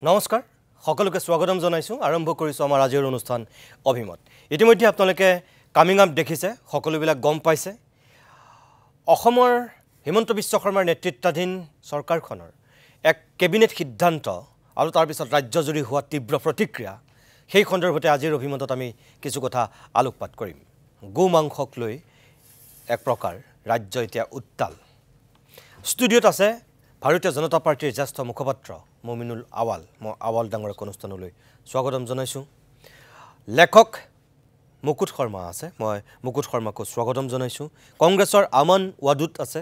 নমস্কাৰ সকলোকে স্বাগতম জনাইছো আৰম্ভ কৰিছো আমাৰ আজিৰ অনুষ্ঠান অভিমত ইতিমধ্যে আপোনালোকে কামিং আপ দেখিছে সকলোবিলাক গম পাইছে অসমৰ হিমন্ত বিশ্ব শৰ্মাৰ নেতৃত্বাধীন চৰকাৰখনৰ এক কেবিনেট সিদ্ধান্ত আৰু তাৰ পিছত ৰাজ্যজুৰি হোৱা তীব্ৰ প্ৰতিক্ৰিয়া সেই সন্দৰ্ভতে আজিৰ অভিমতত আমি কিছু কথা আলোকপাত কৰিম গোমাংসক লৈ এক প্ৰকাৰ ৰাজ্য এতিয়া উত্তাল ষ্টুডিঅ'ত আছে ভাৰতীয় জনতা পাৰ্টিৰ জ্যেষ্ঠ মুখপাত্ৰ মুমিনুল আৱাল মই আৱাল ডাঙৰক অনুষ্ঠানলৈ স্বাগতম জনাইছো লেখক মুকুট শৰ্মা আছে মই মুকুট শৰ্মাক স্বাগতম জনাইছো কংগ্ৰেছৰ আমান ওয়াদুত আছে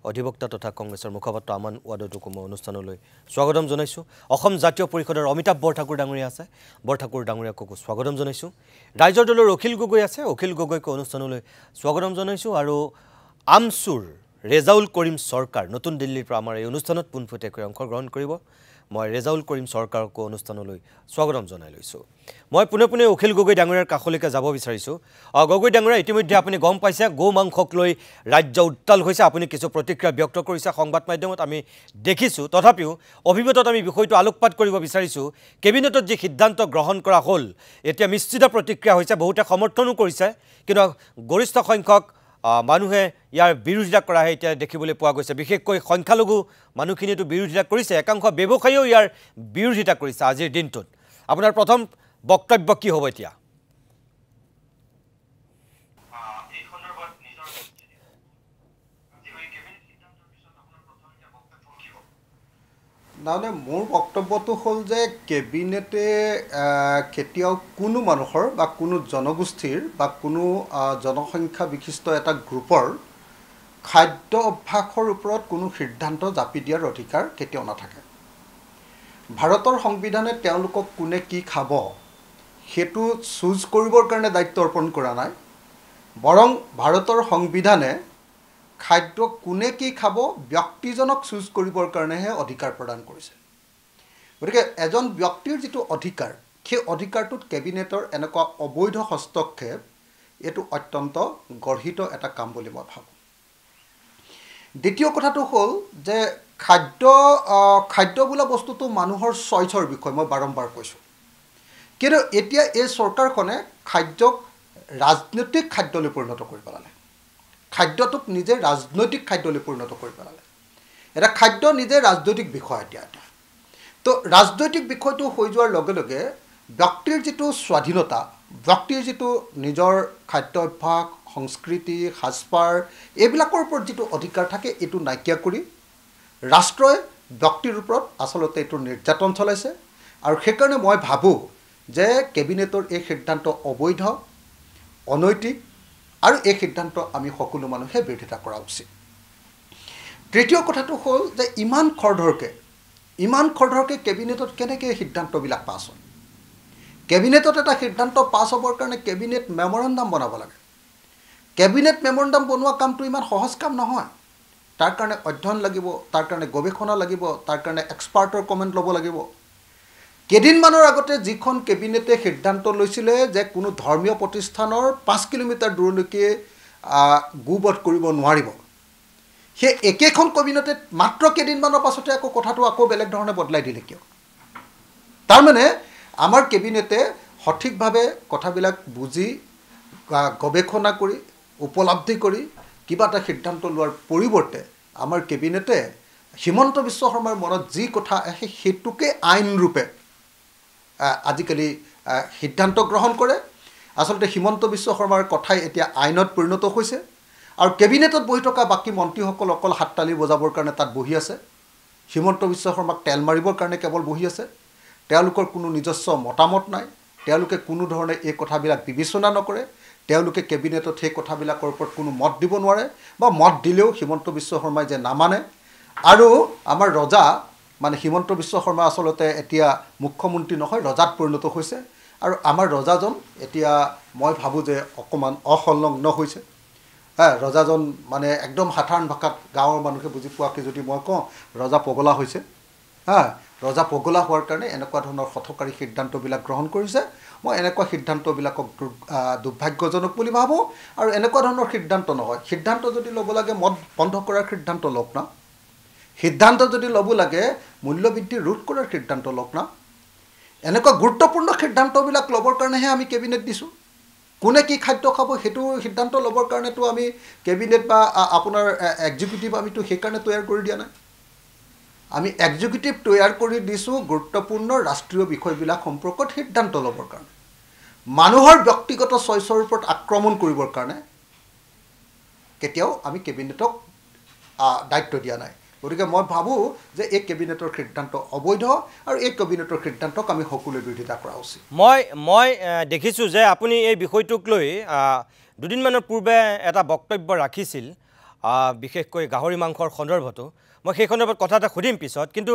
অধিবক্তা তথা কংগ্ৰেছৰ মুখপাত্ৰ আমান ওয়াদুতক মই অনুষ্ঠানলৈ স্বাগতম জনাইছো অসম জাতীয় পৰিষদৰ অমিতাভ বৰঠাকুৰ ডাঙৰীয়া আছে বৰঠাকুৰ ডাঙৰীয়াক স্বাগতম জনাইছো ৰাইজৰ দলৰ অখিল গগৈ আছে অখিল গগৈক অনুষ্ঠানলৈ স্বাগতম জনাইছো আৰু আমসুৰ ৰেজাউল কৰিম সৰকাৰ নতুন দিল্লীৰ পৰা আমাৰ এই অনুষ্ঠানত পুনপটীয়াকৈ অংশগ্ৰহণ কৰিব মই ৰেজাউল কৰিম সৰকাৰক অনুষ্ঠানলৈ স্বাগতম জনাই লৈছো মই পুনে অখিল গগৈ ডাঙৰীয়াৰ কাখলৈকে যাব বিচাৰিছো গগৈ ডাঙৰীয়া ইতিমধ্যে আপুনি গম পাইছে গোমাংসক লৈ ৰাজ্য উত্তাল হৈছে আপুনি কিছু প্ৰতিক্ৰিয়া ব্যক্ত কৰিছে সংবাদ মাধ্যমত আমি দেখিছো তথাপিও অভিমতত আমি বিষয়টো আলোকপাত কৰিব বিচাৰিছো কেবিনেটত যে সিদ্ধান্ত গ্ৰহণ কৰা হ'ল এতিয়া মিশ্ৰিত প্ৰতিক্ৰিয়া হৈছে বহুতে সমৰ্থনো কৰিছে কিন্তু গৰিষ্ঠ সংখ্যক মানুহে ইয়াৰ বিৰোধিতা কৰা এতিয়া দেখিবলৈ পোৱা গৈছে বিশেষকৈ সংখ্যালঘু মানুহখিনিটো বিৰোধিতা কৰিছে একাংশ ব্যৱসায়ীও ইয়াৰ বিৰোধিতা কৰিছে আজিৰ দিনটোত আপোনাৰ প্ৰথম বক্তব্য কি হ'ব এতিয়া মানে মোৰ বক্তব্যটো হ'ল যে কেবিনেটে কেতিয়াও কোনো মানুহৰ বা কোনো জনগোষ্ঠীৰ বা কোনো জনসংখ্যা বিশিষ্ট এটা গ্ৰুপৰ খাদ্য অভ্যাসৰ ওপৰত কোনো সিদ্ধান্ত জাপি দিয়াৰ অধিকাৰ কেতিয়াও নাথাকে ভাৰতৰ সংবিধানে তেওঁলোকক কোনে কি খাব সেইটো চুজ কৰিবৰ কাৰণে দায়িত্ব অৰ্পণ কৰা নাই বৰং ভাৰতৰ সংবিধানে খাদ্য কোনে কি খাব ব্যক্তিজনক চুজ কৰিবৰ কাৰণেহে অধিকাৰ প্ৰদান কৰিছে গতিকে এজন ব্যক্তিৰ যিটো অধিকাৰ সেই অধিকাৰটোত কেবিনেটৰ এনেকুৱা অবৈধ হস্তক্ষেপ এইটো অত্যন্ত গৰ্হিত এটা কাম বুলি মই ভাবোঁ দ্বিতীয় কথাটো হ'ল যে খাদ্য বোলা বস্তুটো মানুহৰ চইচৰ বিষয় মই বাৰম্বাৰ কৈছোঁ কিন্তু এতিয়া এই চৰকাৰখনে খাদ্যক ৰাজনৈতিক খাদ্যলৈ পৰিণত কৰি পেলালে খাদ্যটোক নিজে ৰাজনৈতিক খাদ্যলৈ পৰিণত কৰি পেলালে এটা খাদ্য নিজে ৰাজনৈতিক বিষয় এতিয়া এটা তো ৰাজনৈতিক বিষয়টো হৈ যোৱাৰ লগে লগে ব্যক্তিৰ যিটো স্বাধীনতা ব্যক্তিৰ যিটো নিজৰ খাদ্য অভ্যাস সংস্কৃতি সাজপাৰ এইবিলাকৰ ওপৰত যিটো অধিকাৰ থাকে এইটো নাইকিয়া কৰি ৰাষ্ট্ৰই ব্যক্তিৰ ওপৰত আচলতে এইটো নিৰ্যাতন চলাইছে আৰু সেইকাৰণে মই ভাবোঁ যে কেবিনেটৰ এই সিদ্ধান্ত অবৈধ অনৈতিক আৰু এই সিদ্ধান্ত আমি সকলো মানুহে বিৰোধিতা কৰা উচিত তৃতীয় কথাটো হ'ল যে ইমান খৰধৰকৈ কেবিনেটত কেনেকৈ সিদ্ধান্তবিলাক পাছ হয় কেবিনেটত এটা সিদ্ধান্ত পাছ হ'বৰ কাৰণে কেবিনেট মেমৰেণ্ডাম বনাব লাগে কেবিনেট মেমৰেণ্ডাম বনোৱা কামটো ইমান সহজ কাম নহয় তাৰ কাৰণে অধ্যয়ন লাগিব তাৰ কাৰণে গৱেষণা লাগিব তাৰ কাৰণে এক্সপাৰ্টৰ কমেণ্ট ল'ব লাগিব কেইদিনমানৰ আগতে যিখন কেবিনেটে সিদ্ধান্ত লৈছিলে যে কোনো ধৰ্মীয় প্ৰতিষ্ঠানৰ 5 কিলোমিটাৰ দূৰলৈকে গোবধ কৰিব নোৱাৰিব সেই একেখন কেবিনেটে মাত্ৰ কেইদিনমানৰ পাছতে আকৌ কথাটো আকৌ বেলেগ ধৰণে বদলাই দিলে কিয় তাৰমানে আমাৰ কেবিনেটে সঠিকভাৱে কথাবিলাক বুজি গৱেষণা কৰি উপলব্ধি কৰি কিবা এটা সিদ্ধান্ত লোৱাৰ পৰিৱৰ্তে আমাৰ কেবিনেটে হিমন্ত বিশ্ব শৰ্মাৰ মনত যি কথা আহে সেইটোকে আইন ৰূপে আজিকালি সিদ্ধান্ত গ্ৰহণ কৰে আচলতে হিমন্ত বিশ্ব শৰ্মাৰ কথাই এতিয়া আইনত পৰিণত হৈছে আৰু কেবিনেটত বহি থকা বাকী মন্ত্ৰীসকল অকল হাততালি বজাবৰ কাৰণে তাত বহি আছে হিমন্ত বিশ্ব শৰ্মাক তেল মাৰিবৰ কাৰণে কেৱল বহি আছে তেওঁলোকৰ কোনো নিজস্ব মতামত নাই তেওঁলোকে কোনো ধৰণে এই কথাবিলাক বিবেচনা নকৰে তেওঁলোকে কেবিনেটত সেই কথাবিলাকৰ ওপৰত কোনো মত দিব নোৱাৰে বা মত দিলেও হিমন্ত বিশ্ব শৰ্মাই যে নামানে আৰু আমাৰ ৰজা মানে হিমন্ত বিশ্ব শৰ্মা আচলতে এতিয়া মুখ্যমন্ত্ৰী নহয় ৰজাত পৰিণত হৈছে আৰু আমাৰ ৰজাজন এতিয়া মই ভাবোঁ যে অকণমান অসংলগ্ন হৈছে ৰজাজন মানে একদম সাধাৰণ ভাষাত গাঁৱৰ মানুহে বুজি পোৱাকৈ যদি মই কওঁ ৰজা পগলা হৈছে ৰজা পগলা হোৱাৰ কাৰণে এনেকুৱা ধৰণৰ হঠকাৰী সিদ্ধান্তবিলাক গ্ৰহণ কৰিছে মই এনেকুৱা সিদ্ধান্তবিলাকক দুৰ্ভাগ্যজনক বুলি ভাবোঁ আৰু এনেকুৱা ধৰণৰ সিদ্ধান্ত নহয় সিদ্ধান্ত যদি ল'ব লাগে মদ বন্ধ কৰাৰ সিদ্ধান্ত লওক না সিদ্ধান্ত যদি ল'ব লাগে মূল্যবৃদ্ধি ৰোধ কৰাৰ সিদ্ধান্ত লওক না এনেকুৱা গুৰুত্বপূৰ্ণ সিদ্ধান্তবিলাক ল'বৰ কাৰণেহে আমি কেবিনেট দিছোঁ কোনে কি খাদ্য খাব সেইটো সিদ্ধান্ত ল'বৰ কাৰণেতো আমি কেবিনেট বা আপোনাৰ এক্সিকিউটিভ আমিতো সেইকাৰণে তৈয়াৰ কৰি দিয়া নাই আমি এক্সিকিউটিভ তৈয়াৰ কৰি দিছোঁ গুৰুত্বপূৰ্ণ ৰাষ্ট্ৰীয় বিষয়বিলাক সম্পৰ্কত সিদ্ধান্ত ল'বৰ কাৰণে মানুহৰ ব্যক্তিগত চইচৰ ওপৰত আক্ৰমণ কৰিবৰ কাৰণে কেতিয়াও আমি কেবিনেটক দায়িত্ব দিয়া নাই গতিকে মই ভাবোঁ যে এই কেবিনেটৰ সিদ্ধান্ত অবৈধ আৰু এই কেবিনেটৰ সিদ্ধান্তক আমি সকলোৱে বিৰোধিতা কৰা উচিত মই দেখিছোঁ যে আপুনি এই বিষয়টোক লৈ দুদিনমানৰ পূৰ্বে এটা বক্তব্য ৰাখিছিল বিশেষকৈ গাহৰি মাংসৰ সন্দৰ্ভতো মই সেই সন্দৰ্ভত কথা এটা সুধিম পিছত কিন্তু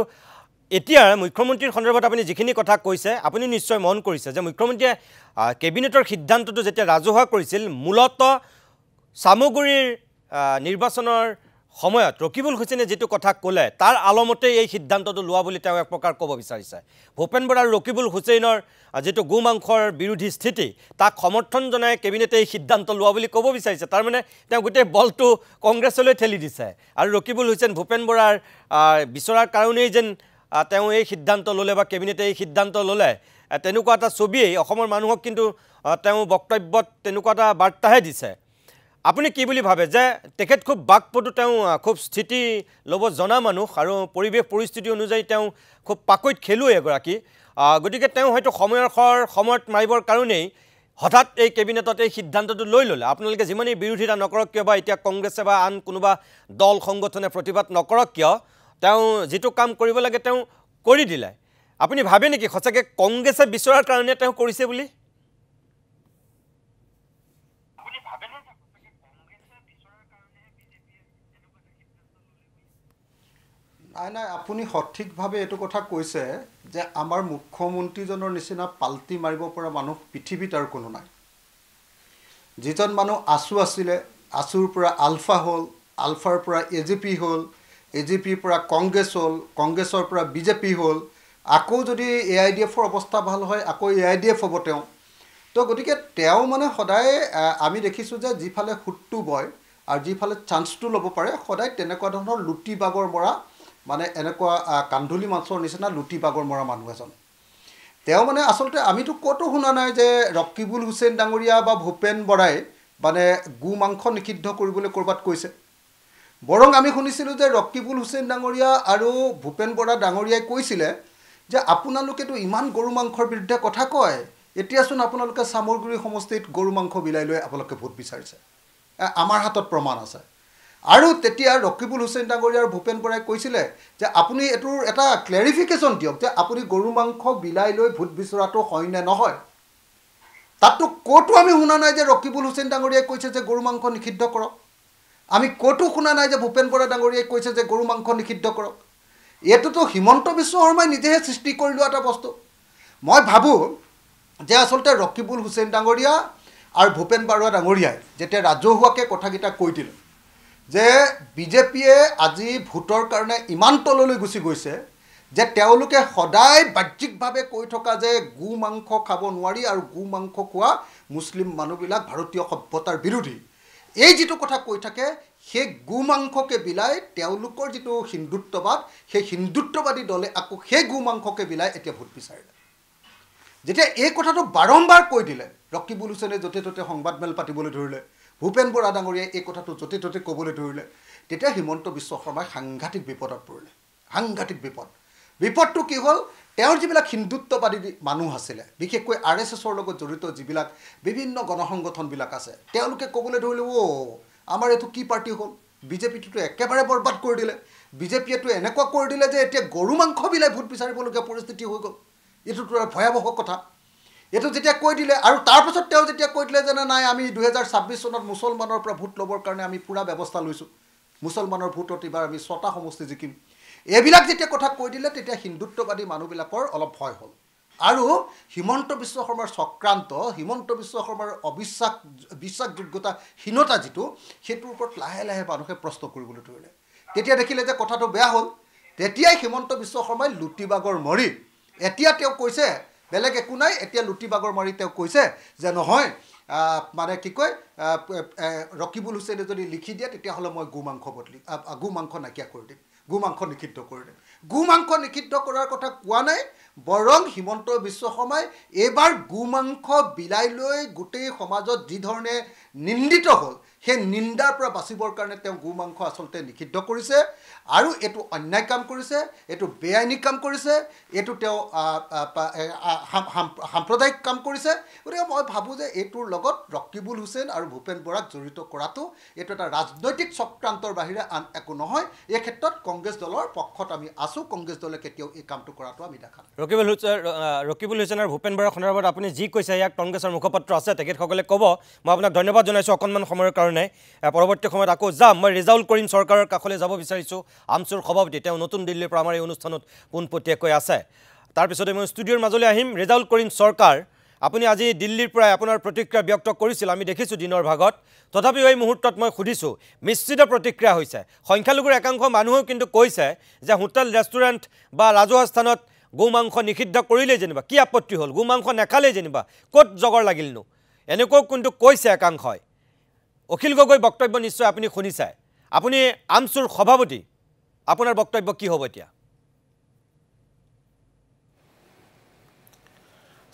এতিয়া মুখ্যমন্ত্ৰীৰ সন্দৰ্ভত আপুনি যিখিনি কথা কৈছে আপুনি নিশ্চয় মন কৰিছে যে মুখ্যমন্ত্ৰীয়ে কেবিনেটৰ সিদ্ধান্তটো যেতিয়া ৰাজহুৱা কৰিছিল মূলতঃ সামগুৰিৰ নিৰ্বাচনৰ সময়ত ৰকিবুল হুছেইনে যেটো কথা ক'লে তাৰ আলমতে এই সিদ্ধান্তটো লোৱা বুলি তেওঁ এক প্ৰকাৰ ক'ব বিচাৰিছে ভূপেন বৰা আৰু ৰকিবুল হুছেইনৰ যেটো গোমাংসৰ বিৰোধী স্থিতি তাক সমৰ্থন জনাই কেবিনেটে এই সিদ্ধান্ত লোৱা বুলি ক'ব বিচাৰিছে তাৰ মানে তেওঁ গোটেই বলটো কংগ্ৰেছলৈ ঠেলি দিছে আৰু ৰকিবুল হুছেইন ভূপেন বৰাৰ বিচৰাৰ কাৰণেই যেন তেওঁ এই সিদ্ধান্ত ল'লে বা কেবিনেটে এই সিদ্ধান্ত ল'লে তেনেকুৱা এটা ছবিয়েই অসমৰ মানুহক কিন্তু তেওঁ বক্তব্যত তেনেকুৱা এটা বাৰ্তাহে দিছে আপুনি কি বুলি ভাবে যে তেখেত খুব বাকপটু তেওঁ খুব স্থিতি ল'ব জনা মানুহ আৰু পৰিৱেশ পৰিস্থিতি অনুযায়ী তেওঁ খুব পাকৈত খেলুৱৈ এগৰাকী গতিকে তেওঁ হয়তো সময়ত মাৰিবৰ কাৰণেই হঠাৎ এই কেবিনেটত এই সিদ্ধান্তটো লৈ ল'লে আপোনালোকে যিমানেই বিৰোধিতা নকৰক কিয় বা এতিয়া কংগ্ৰেছে বা আন কোনোবা দল সংগঠনে প্ৰতিবাদ নকৰক কিয় তেওঁ যেটো কাম কৰিব লাগে তেওঁ কৰি দিলে আপুনি ভাবে নেকি সঁচাকৈ কংগ্ৰেছে বিচৰাৰ কাৰণে তেওঁ কৰিছে বুলি নাই আপুনি সঠিকভাৱে এইটো কথা কৈছে যে আমাৰ মুখ্যমন্ত্ৰীজনৰ নিচিনা পাল্টি মাৰিব পৰা মানুহ পৃথিৱীত আৰু কোনো নাই যিজন মানুহ আছু আছিলে আছুৰ পৰা আলফা হ'ল আলফাৰ পৰা এজিপি হ'ল এজিপিৰ পৰা কংগ্ৰেছ হ'ল কংগ্ৰেছৰ পৰা বিজেপি হ'ল আকৌ যদি এআইডিএফৰ অৱস্থা ভাল হয় আকৌ এআইডিএফ হ'ব তেওঁ তো গতিকে তেওঁ মানে সদায় আমি দেখিছোঁ যে যিফালে সুতটো বয় আৰু যিফালে চান্সটো ল'ব পাৰে সদায় তেনেকুৱা ধৰণৰ লুটি বাগৰ মৰা মানে এনেকুৱা কান্ধুলি মাছৰ নিচিনা লুটি বাগৰ মৰা মানুহ এজন তেওঁ মানে আচলতে আমিতো ক'তো শুনা নাই যে ৰকিবুল হুছেইন ডাঙৰীয়া বা ভূপেন বৰাই মানে গু মাংস নিষিদ্ধ কৰিবলৈ ক'ৰবাত কৈছে বৰং আমি শুনিছিলোঁ যে ৰকিবুল হুছেইন ডাঙৰীয়া আৰু ভূপেন বৰা ডাঙৰীয়াই কৈছিলে যে আপোনালোকেতো ইমান গৰু মাংসৰ বিৰুদ্ধে কথা কয় এতিয়াচোন আপোনালোকে সামগ্ৰী সমষ্টিত গৰু মাংস বিলাই লৈ আপোনালোকে ভোট বিচাৰিছে আমাৰ হাতত প্ৰমাণ আছে আৰু তেতিয়া ৰকিবুল হুছেইন ডাঙৰীয়া আৰু ভূপেন বৰাই কৈছিলে যে আপুনি এটোৰ এটা ক্লেৰিফিকেশ্যন দিয়ক যে আপুনি গৰু মাংস বিলাই লৈ ভোট বিচৰাটো হয় নে নহয় তাতো ক'তো আমি শুনা নাই যে ৰকিবুল হুছেইন ডাঙৰীয়াই কৈছে যে গৰু মাংস নিষিদ্ধ কৰক আমি ক'তো শুনা নাই যে ভূপেন বৰা ডাঙৰীয়াই কৈছে যে গৰু মাংস নিষিদ্ধ কৰক এইটোতো হিমন্ত বিশ্ব শৰ্মাই নিজেহে সৃষ্টি কৰি লোৱা এটা বস্তু মই ভাবোঁ যে আচলতে ৰকিবুল হুছেইন ডাঙৰীয়া আৰু ভূপেন বৰা ডাঙৰীয়াই যেতিয়া ৰাজহুৱাকৈ কথাকেইটা কৈ দিলে যে বিজেপিয়ে আজি ভোটৰ কাৰণে ইমান তললৈ গুচি গৈছে যে তেওঁলোকে সদায় বাহ্যিকভাৱে কৈ থকা যে গু মাংস খাব নোৱাৰি আৰু গু মাংস খোৱা মুছলিম মানুহবিলাক ভাৰতীয় সভ্যতাৰ বিৰোধী এই যিটো কথা কৈ থাকে সেই গু মাংসকে বিলাই তেওঁলোকৰ যিটো হিন্দুত্ববাদ সেই হিন্দুত্ববাদী দলে আকৌ সেই গু মাংসকে বিলাই এতিয়া ভোট বিচাৰিলে যেতিয়া এই কথাটো বাৰম্বাৰ কৈ দিলে ৰকিবুল হুছেইনে য'তে ত'তে সংবাদমেল পাতিবলৈ ধৰিলে ভূপেন বৰা ডাঙৰীয়াই এই কথাটো য'তে ত'তে ক'বলৈ ধৰিলে তেতিয়া হিমন্ত বিশ্ব শৰ্মাই সাংঘাতিক বিপদত পৰিলে সাংঘাতিক বিপদটো কি হ'ল তেওঁৰ যিবিলাক হিন্দুত্ববাদী মানুহ আছিলে বিশেষকৈ RSSৰ লগত জড়িত যিবিলাক বিভিন্ন গণসংগঠনবিলাক আছে তেওঁলোকে ক'বলৈ ধৰিলে আমাৰ এইটো কি পাৰ্টি হ'ল বিজেপিটোতো একেবাৰে বৰবাদ কৰি দিলে বিজেপিয়েতো এনেকুৱা কৰি দিলে যে এতিয়া গৰু মাংস বিলাই ভোট বিচাৰিবলগীয়া পৰিস্থিতি হৈ গ'ল এইটোতো ভয়াৱহ কথা এইটো যেতিয়া কৈ দিলে আৰু তাৰপাছত তেওঁ যেতিয়া কৈ দিলে যে নাই আমি 2026 চনত মুছলমানৰ পৰা ভোট ল'বৰ কাৰণে আমি পুৰা ব্যৱস্থা লৈছোঁ মুছলমানৰ ভোটত এইবাৰ আমি 6টা সমষ্টি জিকিম এইবিলাক যেতিয়া কথা কৈ দিলে তেতিয়া হিন্দুত্ববাদী মানুহবিলাকৰ অলপ ভয় হ'ল আৰু হিমন্ত বিশ্ব শৰ্মাৰ চক্ৰান্ত হিমন্ত বিশ্ব শৰ্মাৰ বিশ্বাসযোগ্যতাহীনতা যিটো সেইটোৰ ওপৰত লাহে লাহে মানুহে প্ৰশ্ন কৰিবলৈ ধৰিলে তেতিয়া দেখিলে যে কথাটো বেয়া হ'ল তেতিয়াই হিমন্ত বিশ্ব শৰ্মাই লুটিবাগৰ মৰি এতিয়া তেওঁ কৈছে বেলেগ একো নাই এতিয়া লুটিবাগৰ মাৰি তেওঁ কৈছে যে নহয় মানে কি কয় ৰকিবুল হুছেইনে যদি লিখি দিয়ে তেতিয়াহ'লে মই গো মাংস নাইকিয়া কৰি দিম, গো মাংস নিষিদ্ধ কৰি দিম। গো মাংস নিষিদ্ধ কৰাৰ কথা কোৱা নাই, বৰং হিমন্ত বিশ্ব শৰ্মাই এইবাৰ গো মাংস বিলাই লৈ গোটেই সমাজত যি ধৰণে নিন্দিত হ'ল সেই নিন্দাৰ পৰা বাচিবৰ কাৰণে তেওঁ গো মাংস আচলতে নিষিদ্ধ কৰিছে আৰু এইটো অন্যায় কাম কৰিছে, এইটো বেআইনী কাম কৰিছে, এইটো তেওঁ সাম্প্ৰদায়িক কাম কৰিছে। গতিকে মই ভাবোঁ যে এইটোৰ লগত ৰকিবুল হুছেইন আৰু ভূপেন বৰাক জড়িত কৰাটো এইটো এটা ৰাজনৈতিক চক্ৰান্তৰ বাহিৰে আন একো নহয়। এই ক্ষেত্ৰত কংগ্ৰেছ দলৰ পক্ষত আমি আছোঁ, কংগ্ৰেছ দলে কেতিয়াও এই কামটো কৰাটো আমি দেখা নাই। ৰকিবুল হুছেইন আৰু ভূপেন বৰাৰ সন্দৰ্ভত আপুনি যি কৈছে ইয়াক কংগ্ৰেছৰ মুখপাত্ৰ আছে তেখেতসকলে ক'ব। মই আপোনাক ধন্যবাদ জনাইছোঁ অকণমান সময়ৰ কাৰণে। পৰৱৰ্তী সময়ত আকৌ যাম। মই ৰিজাউল কৰিম চৰকাৰৰ কাষলৈ যাব বিচাৰিছোঁ। আমছুৰ সভাপতি তেওঁ নতুন দিল্লীৰ পৰা আমাৰ এই অনুষ্ঠানত পোনপটীয়াকৈ আছে। তাৰপিছতে মই ষ্টুডিঅ'ৰ মাজলৈ আহিম। ৰিজাউল কৰিম চৰকাৰ, আপুনি আজি দিল্লীৰ পৰাই আপোনাৰ প্ৰতিক্ৰিয়া ব্যক্ত কৰিছিল, আমি দেখিছোঁ দিনৰ ভাগত। তথাপিও এই মুহূৰ্তত মই সুধিছোঁ, মিশ্ৰিত প্ৰতিক্ৰিয়া হৈছে। সংখ্যালঘুৰ একাংশ মানুহেও কিন্তু কৈছে যে হোটেল ৰেষ্টুৰেণ্ট বা ৰাজহুৱা স্থানত গো মাংস নিষিদ্ধ কৰিলেই যেনিবা কি আপত্তি হ'ল, গো মাংস নাখালেই যেনিবা ক'ত জগৰ লাগিলনো, এনেকুৱাও কিন্তু কৈছে একাংশই। অখিল গগৈ বক্তব্য নিশ্চয় আপুনি শুনিছে। আপুনি আমছুৰ সভাপতি, আপোনাৰ বক্তব্য কি হ'ব এতিয়া?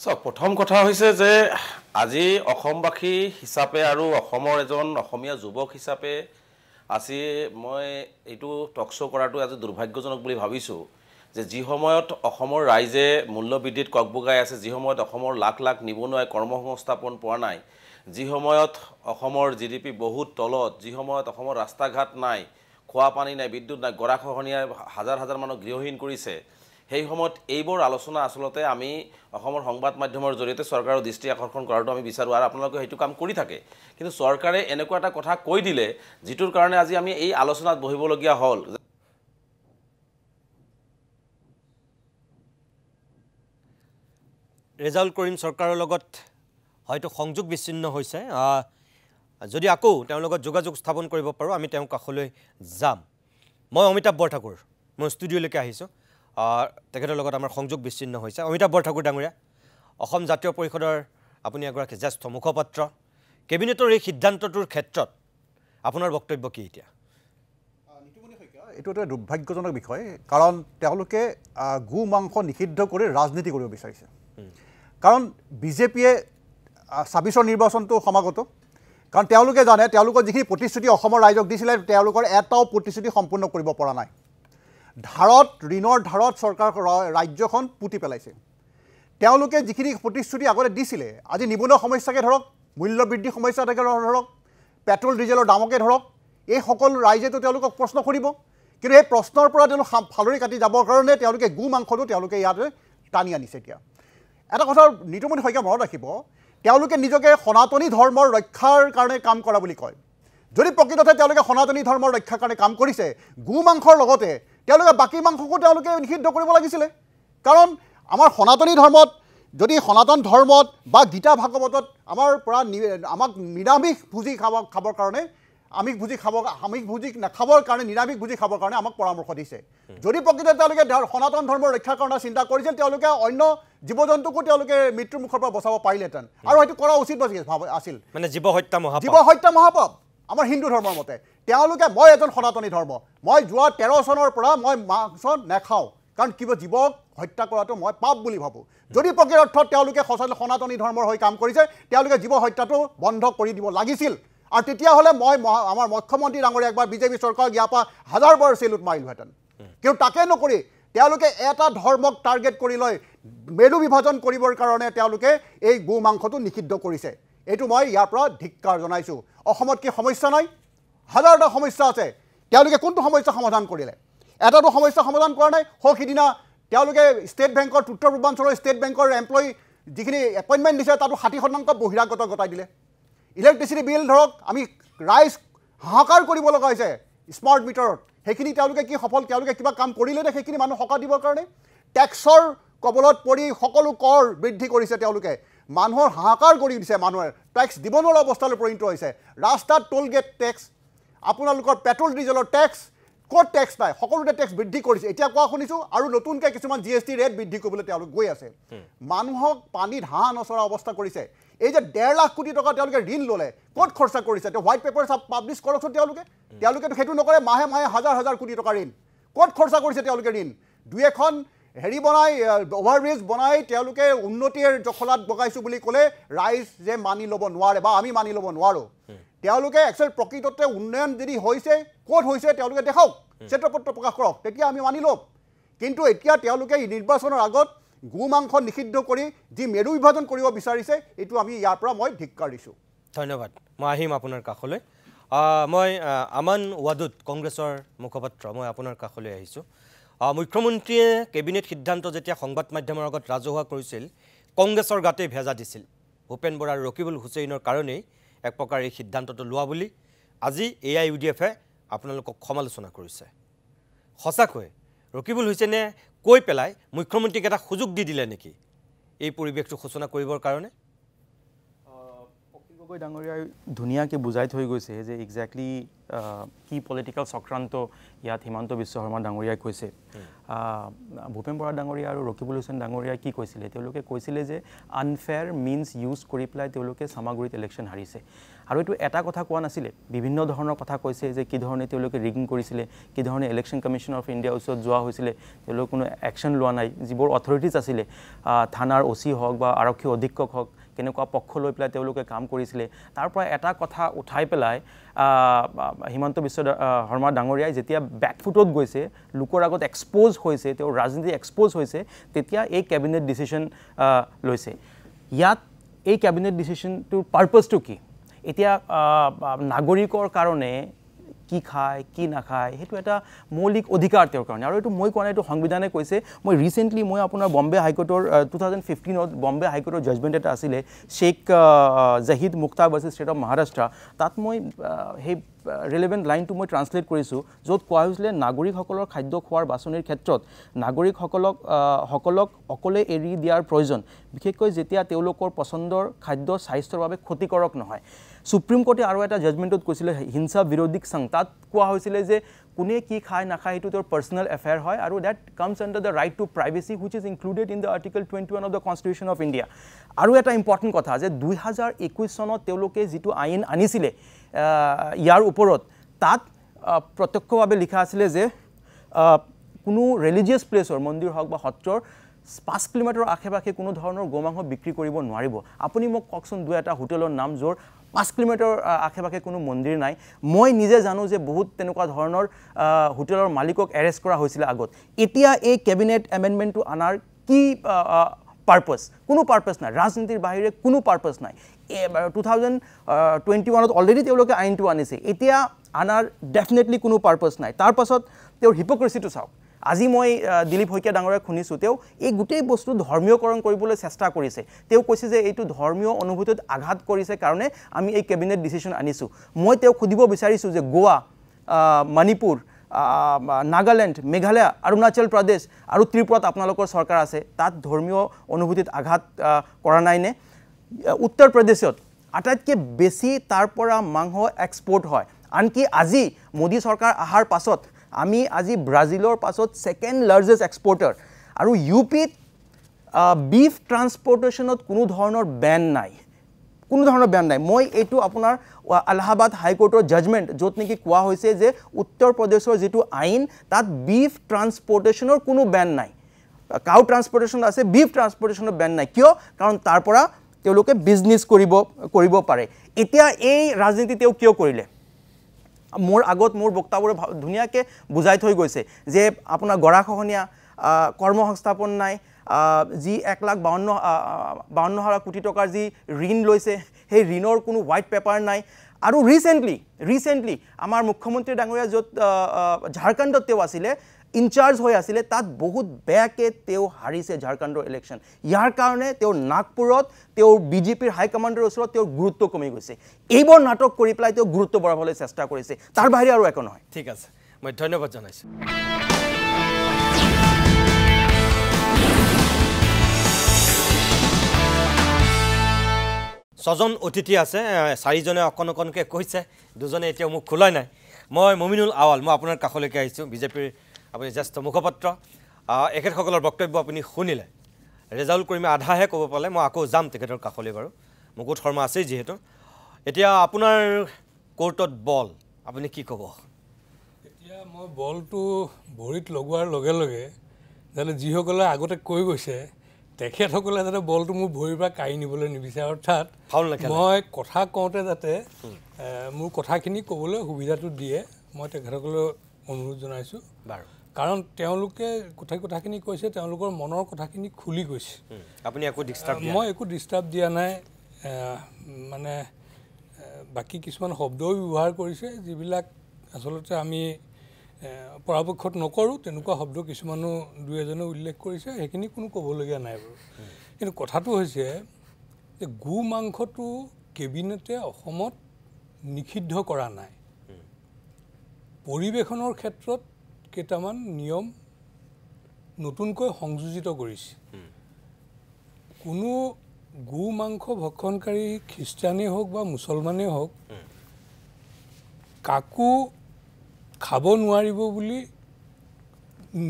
চাওক, প্ৰথম কথা হৈছে যে আজি অসমবাসী হিচাপে আৰু অসমৰ এজন অসমীয়া যুৱক হিচাপে আজি মই এইটো টক শ্ব' কৰাটো আজি দুৰ্ভাগ্যজনক বুলি ভাবিছোঁ যে যি সময়ত অসমৰ ৰাইজে মূল্যবৃদ্ধিত ককবগাই আছে, যি সময়ত অসমৰ লাখ লাখ নিবনুৱাই কৰ্মসংস্থাপন পোৱা নাই, যি সময়ত অসমৰ GDP বহুত তলত, যি সময়ত অসমৰ ৰাস্তা ঘাট নাই, খোৱা পানী নাই, বিদ্যুৎ নাই, গৰাখহনীয়াই হাজাৰ হাজাৰ মানুহ গৃহহীন কৰিছে, সেই সময়ত এইবোৰ আলোচনা আচলতে আমি অসমৰ সংবাদ মাধ্যমৰ জৰিয়তে চৰকাৰৰ দৃষ্টি আকৰ্ষণ কৰাটো আমি বিচাৰোঁ আৰু আপোনালোকে সেইটো কাম কৰি থাকে। কিন্তু চৰকাৰে এনেকুৱা এটা কথা কৈ দিলে যিটোৰ কাৰণে আজি আমি এই আলোচনাত বহিবলগীয়া হ'ল। ৰিজাউল কৰিম চৰকাৰৰ লগত হয়তো সংযোগ বিচ্ছিন্ন হৈছে। যদি আকৌ তেওঁৰ লগত যোগাযোগ স্থাপন কৰিব পাৰোঁ আমি তেওঁৰ কাষলৈ যাম। মই অমিতাভ বৰঠাকুৰ, মই ষ্টুডিঅ'লৈকে আহিছোঁ। তেখেতৰ লগত আমাৰ সংযোগ বিচ্ছিন্ন হৈছে। অমিতাভ বৰঠাকুৰ ডাঙৰীয়া, অসম জাতীয় পৰিষদৰ আপুনি এগৰাকী জ্যেষ্ঠ মুখপাত্ৰ, কেবিনেটৰ এই সিদ্ধান্তটোৰ ক্ষেত্ৰত আপোনাৰ বক্তব্য কি এতিয়া? এইটো এটা দুৰ্ভাগ্যজনক বিষয়, কাৰণ তেওঁলোকে গো মাংস নিষিদ্ধ কৰি ৰাজনীতি কৰিব বিচাৰিছে। কাৰণ বিজেপিয়ে ২৬ৰ নিৰ্বাচনটো সমাগত, কাৰণ তেওঁলোকে জানে তেওঁলোকৰ যিখিনি প্ৰতিশ্ৰুতি অসমৰ ৰাইজক দিছিলে তেওঁলোকৰ এটাও প্ৰতিশ্ৰুতি সম্পূৰ্ণ কৰিব পৰা নাই। ঋণৰ ধাৰত চৰকাৰ ৰাজ্যখন পুতি পেলাইছে। তেওঁলোকে যিখিনি প্ৰতিশ্ৰুতি আগতে দিছিলে, আজি নিবনুৱা সমস্যাকে ধৰক, মূল্যবৃদ্ধি সমস্যা থাকে ধৰক, পেট্ৰল ডিজেলৰ দামকে ধৰক, এই সকলো ৰাইজেতো তেওঁলোকক প্ৰশ্ন কৰিব। কিন্তু এই প্ৰশ্নৰ পৰা তেওঁলোক ফালৰি কাটি যাবৰ কাৰণে তেওঁলোকে গো মাংসটো তেওঁলোকে ইয়াতে টানি আনিছে। এতিয়া এটা কথা নিতুমণি শইকীয়া মনত ৰাখিব, তেওঁলোকে নিজকে সনাতনী ধৰ্মৰ ৰক্ষাৰ কাৰণে কাম কৰা বুলি কয়। যদি প্ৰকৃততে তেওঁলোকে সনাতনী ধৰ্মৰ ৰক্ষাৰ কাৰণে কাম কৰিছে, গো মাংসৰ লগতে তেওঁলোকে বাকী মাংসকো তেওঁলোকে নিষিদ্ধ কৰিব লাগিছিলে। কাৰণ আমাৰ সনাতনী ধৰ্মত, যদি সনাতন ধৰ্মত বা গীতা ভাগৱতত আমাক নিৰামিষ ভোজি খাবৰ কাৰণে, আমিষ ভোজি নাখাবৰ কাৰণে, নিৰামিষ ভোজি খাবৰ কাৰণে আমাক পৰামৰ্শ দিছে। যদি প্ৰকৃততে তেওঁলোকে সনাতন ধৰ্মৰ ৰক্ষাৰ কাৰণে চিন্তা কৰিছিল, তেওঁলোকে অন্য জীৱ জন্তুকো তেওঁলোকে মৃত্যুৰ মুখৰ পৰা বচাব পাৰিলেহেঁতেন আৰু সেইটো কৰা উচিত আছিল। মানে জীৱ হত্যা মহাপাপ আমাৰ হিন্দু ধৰ্মৰ মতে। তেওঁলোকে, মই এজন সনাতনী ধৰ্ম, মই যোৱা 13 চনৰ পৰা মই মাংস নাখাওঁ, কাৰণ কিবা জীৱক হত্যা কৰাটো মই পাপ বুলি ভাবোঁ। যদি প্ৰকৃত অৰ্থত তেওঁলোকে সঁচাকৈ সনাতনী ধৰ্মৰ হৈ কাম কৰিছে, তেওঁলোকে জীৱ হত্যাটো বন্ধ কৰি দিব লাগিছিল। আৰু তেতিয়াহ'লে মই আমাৰ মুখ্যমন্ত্ৰী ডাঙৰীয়া একবাৰ বিজেপি চৰকাৰক ইয়াৰ পৰা হাজাৰবাৰ চেলুট মাৰিলোহেঁতেন। কিন্তু তাকে নকৰি তেওঁলোকে এটা ধৰ্মক টাৰ্গেট কৰি লৈ মেৰু বিভাজন কৰিবৰ কাৰণে তেওঁলোকে এই গো মাংসটো নিষিদ্ধ কৰিছে। এইটো মই ইয়াৰ পৰা ধিক্কাৰ জনাইছোঁ। অসমত কি সমস্যা নাই? হাজাৰটা সমস্যা আছে। তেওঁলোকে কোনটো সমস্যা সমাধান কৰিলে? এটাটো সমস্যা সমাধান কৰা নাই। সিদিনা তেওঁলোকে ষ্টেট বেংকৰ, উত্তৰ পূৰ্বাঞ্চলৰ ষ্টেট বেংকৰ এমপ্লয়ী যিখিনি এপইণ্টমেণ্ট দিছে তাতো 60% বহিৰাগত গতাই দিলে। ইলেক্ট্ৰিচিটি বিল ধৰক, আমি ৰাইজ হাহাকাৰ কৰিব লগা হৈছে স্মাৰ্ট মিটাৰত, সেইখিনি তেওঁলোকে কি সফল, তেওঁলোকে কিবা কাম কৰিলে নে সেইখিনি মানুহ সকাহ দিবৰ কাৰণে? টেক্সৰ কবলত পৰি সকলো কৰ বৃদ্ধি কৰিছে তেওঁলোকে, মানুহৰ হাহাকাৰ কৰি দিছে। মানুহে টেক্স দিব নোৱাৰা অৱস্থালৈ পৰিণত হৈছে। ৰাস্তাত টোল গেট টেক্স, আপোনালোকৰ পেট্ৰল ডিজেলৰ টেক্স, ক'ত টেক্স নাই সকলোতে টেক্স বৃদ্ধি কৰিছে এতিয়া কোৱা শুনিছোঁ আৰু নতুনকৈ কিছুমান GST ৰেট বৃদ্ধি কৰিবলৈ তেওঁলোক গৈ আছে মানুহক পানীত হাঁহ নচৰা অৱস্থা কৰিছে এই যে 1.5 লাখ কোটি টকা তেওঁলোকে ঋণ ল'লে ক'ত খৰচা কৰিছে তেওঁ হোৱাইট পেপাৰ পাব্লিছ কৰকচোন তেওঁলোকেতো সেইটো নকৰে মাহে মাহে হাজাৰ হাজাৰ কোটি টকা ঋণ ক'ত খৰচা কৰিছে তেওঁলোকে ঋণ দুই এখন হেৰি বনাই অভাৰব্ৰিজ বনাই তেওঁলোকে উন্নতিৰ জখলাত বগাইছোঁ বুলি ক'লে ৰাইজ যে মানি ল'ব নোৱাৰে বা আমি মানি ল'ব নোৱাৰোঁ তেওঁলোকে একচুৱেলি প্ৰকৃততে উন্নয়ন যদি হৈছে ক'ত হৈছে তেওঁলোকে দেখাওক শ্বেতপত্ৰ প্ৰকাশ কৰক তেতিয়া আমি মানি ল'ম কিন্তু এতিয়া তেওঁলোকে নিৰ্বাচনৰ আগত গো মাংস নিষিদ্ধ কৰি যি মেৰু বিভাজন কৰিব বিচাৰিছে এইটো আমি ইয়াৰ পৰা মই ধিক্কাৰ দিছোঁ ধন্যবাদ মই আহিম আপোনাৰ কাষলৈ মই আমান ৱাদুদ কংগ্ৰেছৰ মুখপাত্ৰ মই আপোনাৰ কাষলৈ আহিছোঁ মুখ্যমন্ত্ৰীয়ে কেবিনেট সিদ্ধান্ত যেতিয়া সংবাদ মাধ্যমৰ আগত ৰাজহুৱা কৰিছিল কংগ্ৰেছৰ গাতেই ভেজা দিছিল ভূপেন বৰা আৰু ৰকিবুল হুছেইনৰ কাৰণেই এক প্ৰকাৰ এই সিদ্ধান্তটো লোৱা বুলি আজি AIUDF আপোনালোকক সমালোচনা কৰিছে সঁচাকৈ ৰকিবুল হুছেইনে কৈ পেলাই মুখ্যমন্ত্ৰীক এটা সুযোগ দি দিলে নেকি এই পৰিৱেশটো সূচনা কৰিবৰ কাৰণে অখিল গগৈ ডাঙৰীয়াই ধুনীয়াকৈ বুজাই থৈ গৈছে যে এক্সেক্টলি কি পলিটিকেল চক্ৰান্ত ইয়াত হিমন্ত বিশ্ব শৰ্মা ডাঙৰীয়াই কৈছে ভূপেন বৰা ডাঙৰীয়া আৰু ৰকিবুল হুছেইন ডাঙৰীয়াই কি কৈছিলে তেওঁলোকে কৈছিলে যে আনফেয়াৰ মিনছ ইউজ কৰি পেলাই তেওঁলোকে চামাগুৰিত ইলেকশ্যন হাৰিছে আৰু এইটো এটা কথা কোৱা নাছিলে বিভিন্ন ধৰণৰ কথা কৈছে যে কি ধৰণে তেওঁলোকে ৰিগিং কৰিছিলে কি ধৰণে ইলেকশ্যন কমিশ্যন অফ ইণ্ডিয়াৰ ওচৰত যোৱা হৈছিলে তেওঁলোকে কোনো একশ্যন লোৱা নাই যিবোৰ অথৰিটিজ আছিলে থানাৰ OC হওক বা আৰক্ষী অধীক্ষক হওক কেনেকুৱা পক্ষ লৈ পেলাই তেওঁলোকে কাম কৰিছিলে তাৰ পৰা এটা কথা উঠাই পেলাই হিমন্ত বিশ্ব শৰ্মা ডাঙৰীয়াই যেতিয়া বেকফুটত গৈছে লোকৰ আগত এক্সপ'জ হৈছে তেওঁৰ ৰাজনীতি এক্সপ'জ হৈছে তেতিয়া এই কেবিনেট ডিচিশ্যন লৈছে ইয়াত এই কেবিনেট ডিচিশ্যনটোৰ পাৰ্পাছটো কি এতিয়া নাগৰিকৰ কাৰণে কি খায় কি নাখায় সেইটো এটা মৌলিক অধিকাৰ তেওঁৰ কাৰণে আৰু এইটো মই কোৱা নাই এইটো সংবিধানে কৈছে মই ৰিচেণ্টলি মই আপোনাৰ বম্বে হাইকোৰ্টৰ 2015ত বম্বে হাইকোৰ্টৰ জাজমেণ্ট এটা আছিলে শ্বেখ জাহিদ মুক্তা ভাৰ্চেছ ষ্টেট অফ মহাৰাষ্ট্ৰ তাত মই সেই ৰিলেভেণ্ট লাইনটো মই ট্ৰান্সলেট কৰিছোঁ য'ত কোৱা হৈছিলে নাগৰিকসকলৰ খাদ্য খোৱাৰ বাছনিৰ ক্ষেত্ৰত নাগৰিকসকলক অকলে এৰি দিয়াৰ প্ৰয়োজন বিশেষকৈ যেতিয়া তেওঁলোকৰ পচন্দৰ খাদ্য স্বাস্থ্যৰ বাবে ক্ষতিকাৰক নহয় সুপ্ৰিম কোৰ্টে আৰু এটা জাজমেণ্টত কৈছিলে হিংসা বিৰোধী সংঘ তাত কোৱা হৈছিলে যে কোনে কি খায় নাখায় সেইটো তেওঁৰ পাৰ্চনেল এফেয়াৰ হয় আৰু that comes under the right to privacy which is included in the article 21 of the constitution of India আৰু এটা ইম্পৰ্টেণ্ট কথা যে 2021 চনত তেওঁলোকে যিটো আইন আনিছিলে ইয়াৰ ওপৰত তাত প্ৰত্যক্ষভাৱে লিখা আছিলে যে কোনো ৰিলিজিয়াছ প্লেচৰ মন্দিৰ হওক বা সত্ৰৰ 5 কিলোমিটাৰৰ আশে পাশে কোনো ধৰণৰ গোমাংস বিক্ৰী কৰিব নোৱাৰিব আপুনি মোক কওকচোন দুই এটা হোটেলৰ নাম য'ৰ 5 কিলোমিটাৰ আশে পাশে কোনো মন্দিৰ নাই মই নিজে জানো যে বহুত তেনেকুৱা ধৰণৰ হোটেলৰ মালিকক এৰেষ্ট কৰা হৈছিলে আগত এতিয়া এই কেবিনেট এমেণ্ডমেণ্টটো আনাৰ কি পাৰ্পাছ কোনো পাৰ্পাছ নাই ৰাজনীতিৰ বাহিৰে কোনো পাৰ্পাছ নাই 2021ত অলৰেডি তেওঁলোকে আইনটো আনিছে এতিয়া আনাৰ ডেফিনেটলি কোনো পাৰ্পাছ নাই তাৰ পাছত তেওঁৰ হিপক্ৰেচিটো চাওক আজি মই দিলীপ শইকীয়া ডাঙৰীয়াক শুনিছোঁ তেওঁ এই গোটেই বস্তু ধৰ্মীয়কৰণ কৰিবলৈ চেষ্টা কৰিছে তেওঁ কৈছে যে এইটো ধৰ্মীয় অনুভূতিত আঘাত কৰিছে কাৰণে আমি এই কেবিনেট ডিচিশ্যন আনিছোঁ মই তেওঁক সুধিব বিচাৰিছোঁ যে গোৱা মণিপুৰ নাগালেণ্ড মেঘালয় অৰুণাচল প্ৰদেশ আৰু ত্ৰিপুৰাত আপোনালোকৰ চৰকাৰ আছে তাত ধৰ্মীয় অনুভূতিত আঘাত কৰা নাইনে উত্তৰ প্ৰদেশত আটাইতকৈ বেছি তাৰ পৰা মাংস এক্সপৰ্ট হয় আনকি আজি মোদী চৰকাৰ অহাৰ পাছত আমি আজি ব্ৰাজিলৰ পাছত সেকেন্ড লাৰ্জেষ্ট এক্সপৰ্টাৰ আৰু ইউপিত বিফ ট্ৰান্সপৰ্টেশ্যনত কোনো ধৰণৰ বেন নাই মই এইটো আপোনাৰ আলাহাবাদ হাইকোৰ্টৰ জাজমেণ্ট য'ত নেকি কোৱা হৈছে যে উত্তৰ প্ৰদেশৰ যিটো আইন তাত বিফ ট্ৰান্সপৰ্টেশ্যনৰ কোনো বেন নাই কাউ ট্ৰান্সপৰ্টেশ্যন আছে বিফ ট্ৰান্সপৰ্টেশ্যনৰ বেন নাই কিয় কাৰণ তাৰ পৰা তেওঁলোকে বিজনেছ কৰিব পাৰে এতিয়া এই ৰাজনীতি তেওঁ কিয় কৰিলে মোৰ আগত মোৰ বক্তাবোৰে ধুনীয়াকৈ বুজাই থৈ গৈছে যে আপোনাৰ গৰাখহনীয়া কৰ্মসংস্থাপন নাই যি 1,52,000 কোটি টকাৰ যি ঋণ লৈছে সেই ঋণৰ কোনো হোৱাইট পেপাৰ নাই আৰু ৰিচেণ্টলি আমাৰ মুখ্যমন্ত্ৰী ডাঙৰীয়া য'ত ঝাৰখণ্ডত তেওঁ আছিলে ইনচাৰ্জ হৈ আছিলে তাত বহুত বেয়াকৈ তেওঁ হাৰিছে ঝাৰখণ্ডৰ ইলেকশ্যন ইয়াৰ কাৰণে তেওঁ নাগপুৰত তেওঁৰ বিজেপিৰ হাইকমাণ্ডৰ ওচৰত তেওঁৰ গুৰুত্ব কমি গৈছে এইবোৰ নাটক কৰি পেলাই তেওঁ গুৰুত্ব বঢ়াবলৈ চেষ্টা কৰিছে তাৰ বাহিৰে আৰু একো নহয় ঠিক আছে মই ধন্যবাদ জনাইছোঁ ছজন অতিথি আছে চাৰিজনে অকণকৈ কৈছে দুজনে এতিয়া মোক খোলাই নাই মই মমিনুল আৱাল মই আপোনাৰ কাষলৈকে আহিছোঁ বিজেপিৰ আপুনি জ্যেষ্ঠ মুখপাত্ৰ এখেতসকলৰ বক্তব্য আপুনি শুনিলে ৰেজাউল কৰিমে আধাহে ক'ব পালে মই আকৌ যাম তেখেতৰ কাষলৈ বাৰু মুকুট শৰ্মা আছেই যিহেতু এতিয়া আপোনাৰ কোৰ্টত বল আপুনি কি ক'ব এতিয়া মই বলটো ভৰিত লগোৱাৰ লগে লগে যাতে যিসকলে আগতে কৈ গৈছে তেখেতসকলে যাতে বলটো মোৰ ভৰিৰ পৰা কাঢ়ি নিবলৈ নিবিচাৰে অৰ্থাৎ মই কথা কওঁতে যাতে মোৰ কথাখিনি ক'বলৈ সুবিধাটো দিয়ে মই তেখেতসকলক অনুৰোধ জনাইছোঁ বাৰু কাৰণ তেওঁলোকে কথাখিনি কৈছে তেওঁলোকৰ মনৰ কথাখিনি খুলি কৈছে আপুনি একো ডিষ্টাৰ্ব মই একো ডিষ্টাৰ্ব দিয়া নাই মানে বাকী কিছুমান শব্দও ব্যৱহাৰ কৰিছে যিবিলাক আচলতে আমি পৰাপক্ষত নকৰোঁ তেনেকুৱা শব্দ কিছুমানো দুই এজনে উল্লেখ কৰিছে সেইখিনি কোনো ক'বলগীয়া নাই বাৰু কিন্তু কথাটো হৈছে যে গো মাংসটো কেবিনেটে অসমত নিষিদ্ধ কৰা নাই পৰিৱেশনৰ ক্ষেত্ৰত কেইটামান নিয়ম নতুনকৈ সংযোজিত কৰিছে কোনো গো মাংস ভক্ষণকাৰী খ্ৰীষ্টানেই হওক বা মুছলমানেই হওক কাকো খাব নোৱাৰিব বুলি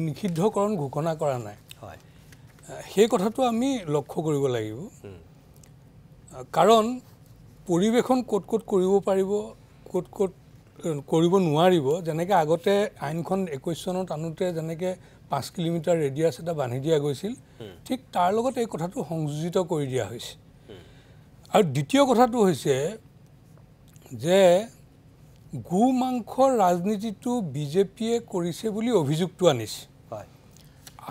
নিষিদ্ধকৰণ ঘোষণা কৰা নাই হয় সেই কথাটো আমি লক্ষ্য কৰিব লাগিব কাৰণ পৰিৱেশন ক'ত ক'ত কৰিব পাৰিব ক'ত ক'ত কৰিব নোৱাৰিব যেনেকৈ আগতে আইনখন 21 চনত আনোতে যেনেকৈ 5 কিলোমিটাৰ ৰেডিয়াছ এটা বান্ধি দিয়া গৈছিল ঠিক তাৰ লগত এই কথাটো সংযোজিত কৰি দিয়া হৈছে আৰু দ্বিতীয় কথাটো হৈছে যে গো মাংসৰ ৰাজনীতিটো বিজেপিয়ে কৰিছে বুলি অভিযোগটো আনিছে হয়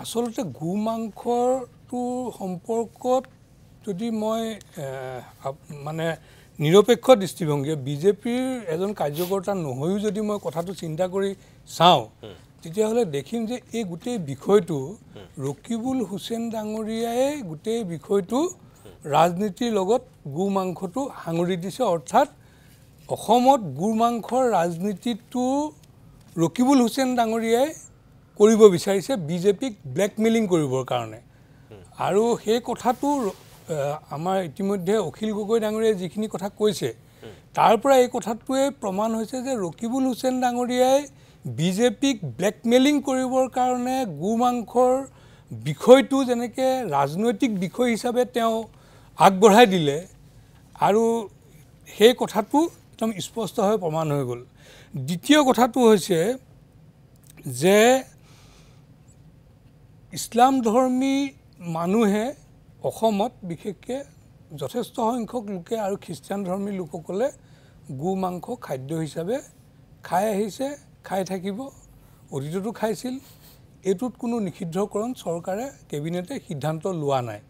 আচলতে গো মাংসটো সম্পৰ্কত যদি মই মানে নিৰপেক্ষ দৃষ্টিভংগী বিজেপিৰ এজন কাৰ্যকৰ্তা নহয়ও যদি মই কথাটো চিন্তা কৰি চাওঁ তেতিয়াহ'লে দেখিম যে এই গোটেই বিষয়টো ৰকিবুল হুছেইন ডাঙৰীয়াই গোটেই বিষয়টো ৰাজনীতিৰ লগত গো মাংসটো সাঙুৰি দিছে অৰ্থাৎ অসমত গো মাংসৰ ৰাজনীতিটো ৰকিবুল হুছেইন ডাঙৰীয়াই কৰিব বিচাৰিছে বিজেপিক ব্লেকমেইলিং কৰিবৰ কাৰণে আৰু সেই কথাটো আমাৰ ইতিমধ্যে অখিল গগৈ ডাঙৰীয়াই যিখিনি কথা কৈছে তাৰ পৰা এই কথাটোৱে প্ৰমাণ হৈছে যে ৰকিবুল হুছেইন ডাঙৰীয়াই বিজেপিক ব্লেকমেইলিং কৰিবৰ কাৰণে গো মাংসৰ বিষয়টো যেনেকৈ ৰাজনৈতিক বিষয় হিচাপে তেওঁ আগবঢ়াই দিলে আৰু সেই কথাটো একদম স্পষ্টভাৱে প্ৰমাণ হৈ গ'ল দ্বিতীয় কথাটো হৈছে যে ইছলাম ধৰ্মী মানুহে অসমত বিশেষকৈ যথেষ্ট সংখ্যক লোকে আৰু খ্ৰীষ্টান ধৰ্মী লোকসকলে গো মাংস খাদ্য হিচাপে খাই আহিছে খাই থাকিব অতীততো খাইছিল এইটোত কোনো নিষিদ্ধকৰণ চৰকাৰে কেবিনেটে সিদ্ধান্ত লোৱা নাই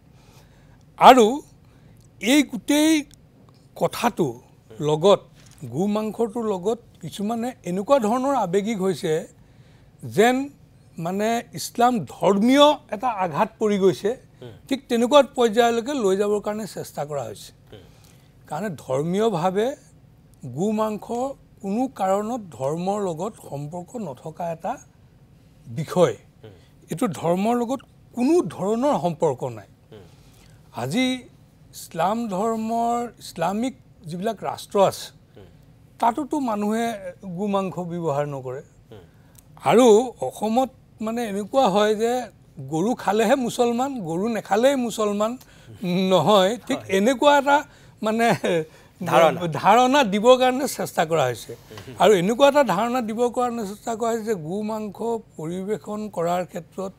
আৰু এই গোটেই কথাটো লগত গো মাংসটোৰ লগত কিছুমানে এনেকুৱা ধৰণৰ আৱেগিক হৈছে যেন মানে ইছলাম ধৰ্মীয় এটা আঘাত পৰি গৈছে ঠিক তেনেকুৱা পৰ্যায়লৈকে লৈ যাবৰ কাৰণে চেষ্টা কৰা হৈছে কাৰণ ধৰ্মীয়ভাৱে গো মাংস কোনো কাৰণত ধৰ্মৰ লগত সম্পৰ্ক নথকা এটা বিষয় এইটো ধৰ্মৰ লগত কোনো ধৰণৰ সম্পৰ্ক নাই আজি ইছলাম ধৰ্মৰ ইছলামিক যিবিলাক ৰাষ্ট্ৰ আছে তাতোতো মানুহে গো মাংস ব্যৱহাৰ নকৰে আৰু অসমত মানে এনেকুৱা হয় যে গৰু খালেহে মুছলমান গৰু নেখালেই মুছলমান নহয় ঠিক এনেকুৱা এটা মানে ধাৰণা দিবৰ কাৰণে চেষ্টা কৰা হৈছে আৰু এনেকুৱা এটা ধাৰণা দিবৰ কাৰণে চেষ্টা কৰা হৈছে যে গো মাংস পৰিৱেশন কৰাৰ ক্ষেত্ৰত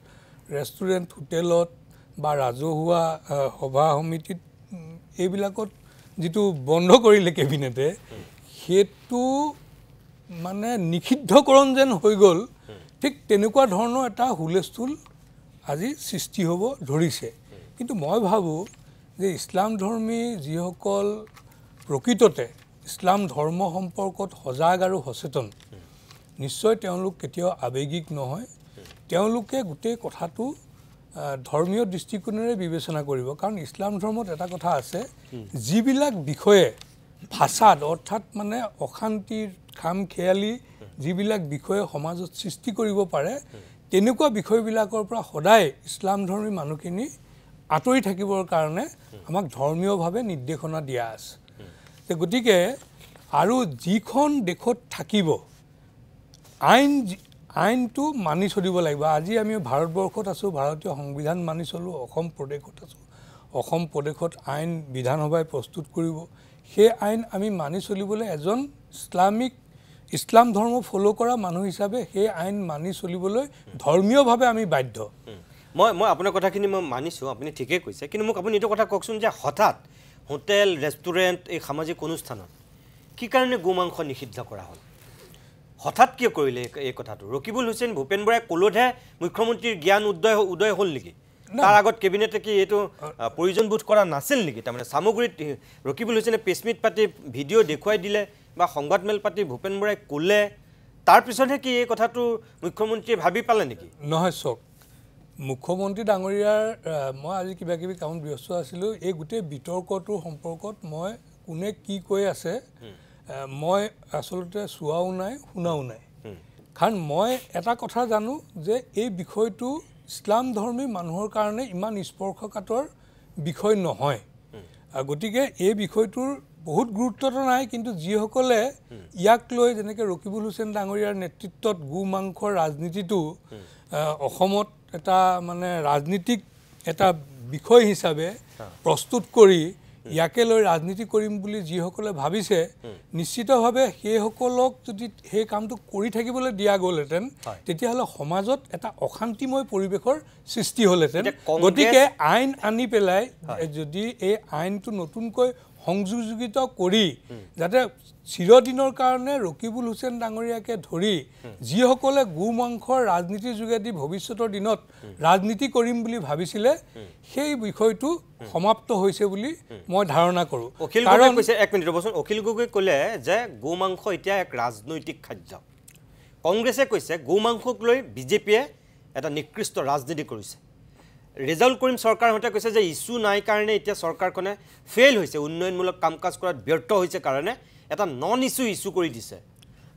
ৰেষ্টুৰেণ্ট হোটেলত বা ৰাজহুৱা সভা সমিতিত এইবিলাকত যিটো বন্ধ কৰিলে কেবিনেটে সেইটো মানে নিষিদ্ধকৰণ যেন হৈ গ'ল ঠিক তেনেকুৱা ধৰণৰ এটা হুলস্থুল আজি সৃষ্টি হ'ব ধৰিছে কিন্তু মই ভাবোঁ যে ইছলাম ধৰ্মী যিসকল প্ৰকৃততে ইছলাম ধৰ্ম সম্পৰ্কত সজাগ আৰু সচেতন নিশ্চয় তেওঁলোক কেতিয়াও আৱেগিক নহয় তেওঁলোকে গোটেই কথাটো ধৰ্মীয় দৃষ্টিকোণেৰে বিবেচনা কৰিব কাৰণ ইছলাম ধৰ্মত এটা কথা আছে যিবিলাক বিষয়ে ফাসাদ অৰ্থাৎ মানে অশান্তিৰ খাম খেয়ালি যিবিলাক বিষয়ে সমাজত সৃষ্টি কৰিব পাৰে তেনেকুৱা বিষয়বিলাকৰ পৰা সদায় ইছলাম ধৰ্মী মানুহখিনি আঁতৰি থাকিবৰ কাৰণে আমাক ধৰ্মীয়ভাৱে নিৰ্দেশনা দিয়া আছে গতিকে আৰু যিখন দেশত থাকিব আইনটো মানি চলিব লাগিব। আজি আমি ভাৰতবৰ্ষত আছোঁ, ভাৰতীয় সংবিধান মানি চলোঁ, অসম প্ৰদেশত আছোঁ, অসম প্ৰদেশত আইন বিধানসভাই প্ৰস্তুত কৰিব। সেই আইন আমি মানি চলিবলৈ এজন ইছলাম ধৰ্ম ফ'ল' কৰা মানুহ হিচাপে সেই আইন মানি চলিবলৈ ধৰ্মীয়ভাৱে আমি বাধ্য। মই আপোনাৰ কথাখিনি মই মানিছোঁ, আপুনি ঠিকেই কৈছে, কিন্তু মোক আপুনি এইটো কথা কওকচোন যে হঠাৎ হোটেল ৰেষ্টুৰেণ্ট এই সামাজিক অনুষ্ঠানত কি কাৰণে গোমাংস নিষিদ্ধ কৰা হ'ল? হঠাৎ কিয় কৰিলে এই কথাটো? ৰকিবুল হুছেইন ভূপেন বৰাই ক'লতহে মুখ্যমন্ত্ৰীৰ জ্ঞান উদয় হ'ল নেকি? তাৰ আগত কেবিনেটে কি এইটো প্ৰয়োজনবোধ কৰা নাছিল নেকি? তাৰমানে সামগ্ৰীত ৰকিবুল হুছেইনে প্ৰেছমিট পাতি ভিডিঅ' দেখুৱাই দিলে বা সংবাদমেল পাতি ভূপেন বৰাই ক'লে, তাৰপিছতহে কি এই কথাটো মুখ্যমন্ত্ৰীয়ে ভাবি পালে নেকি? নহয়, চাওক, মুখ্যমন্ত্ৰী ডাঙৰীয়াৰ মই আজি কিবা কিবি কামত ব্যস্ত আছিলোঁ। এই গোটেই বিতৰ্কটোৰ সম্পৰ্কত মই কোনে কি কৈ আছে মই আচলতে চোৱাও নাই, শুনাও নাই। কাৰণ মই এটা কথা জানো যে এই বিষয়টো ইছলাম ধৰ্মী মানুহৰ কাৰণে ইমান স্পৰ্শকাতৰ বিষয় নহয়। গতিকে এই বিষয়টোৰ বহুত গুৰুত্বটো নাই, কিন্তু যিসকলে ইয়াক লৈ যেনেকৈ ৰকিবুল হুছেইন ডাঙৰীয়াৰ নেতৃত্বত গো মাংসৰ ৰাজনীতিটো অসমত এটা মানে ৰাজনীতিক এটা বিষয় হিচাপে প্ৰস্তুত কৰি ইয়াকে লৈ ৰাজনীতি কৰিম বুলি যিসকলে ভাবিছে, নিশ্চিতভাৱে সেইসকলক যদি সেই কামটো কৰি থাকিবলৈ দিয়া গ'লহেঁতেন তেতিয়াহ'লে সমাজত এটা অশান্তিময় পৰিৱেশৰ সৃষ্টি হ'লহেঁতেন। গতিকে আইন আনি পেলাই যদি এই আইনটো নতুনকৈ সংযোজিত কৰি যাতে চিৰদিনৰ কাৰণে ৰকিবুল হুছেইন ডাঙৰীয়াকে ধৰি যিসকলে গো মাংসৰ ৰাজনীতিৰ যোগেদি ভৱিষ্যতৰ দিনত ৰাজনীতি কৰিম বুলি ভাবিছিলে, সেই বিষয়টো সমাপ্ত হৈছে বুলি মই ধাৰণা কৰোঁ। অখিল গগৈ ক'লে যে গো মাংস এতিয়া এক ৰাজনৈতিক খাদ্য। কংগ্ৰেছে কৈছে গো মাংসক লৈ বিজেপিয়ে এটা নিকৃষ্ট ৰাজনীতি কৰিছে। ৰেজাউল কৰিম চৰকাৰৰ সৈতে কৈছে যে ইছ্যু নাই কাৰণে এতিয়া চৰকাৰখনে ফেইল হৈছে, উন্নয়নমূলক কাম কাজ কৰাত ব্যৰ্থ হৈছে কাৰণে এটা নন ইছ্যু কৰি দিছে।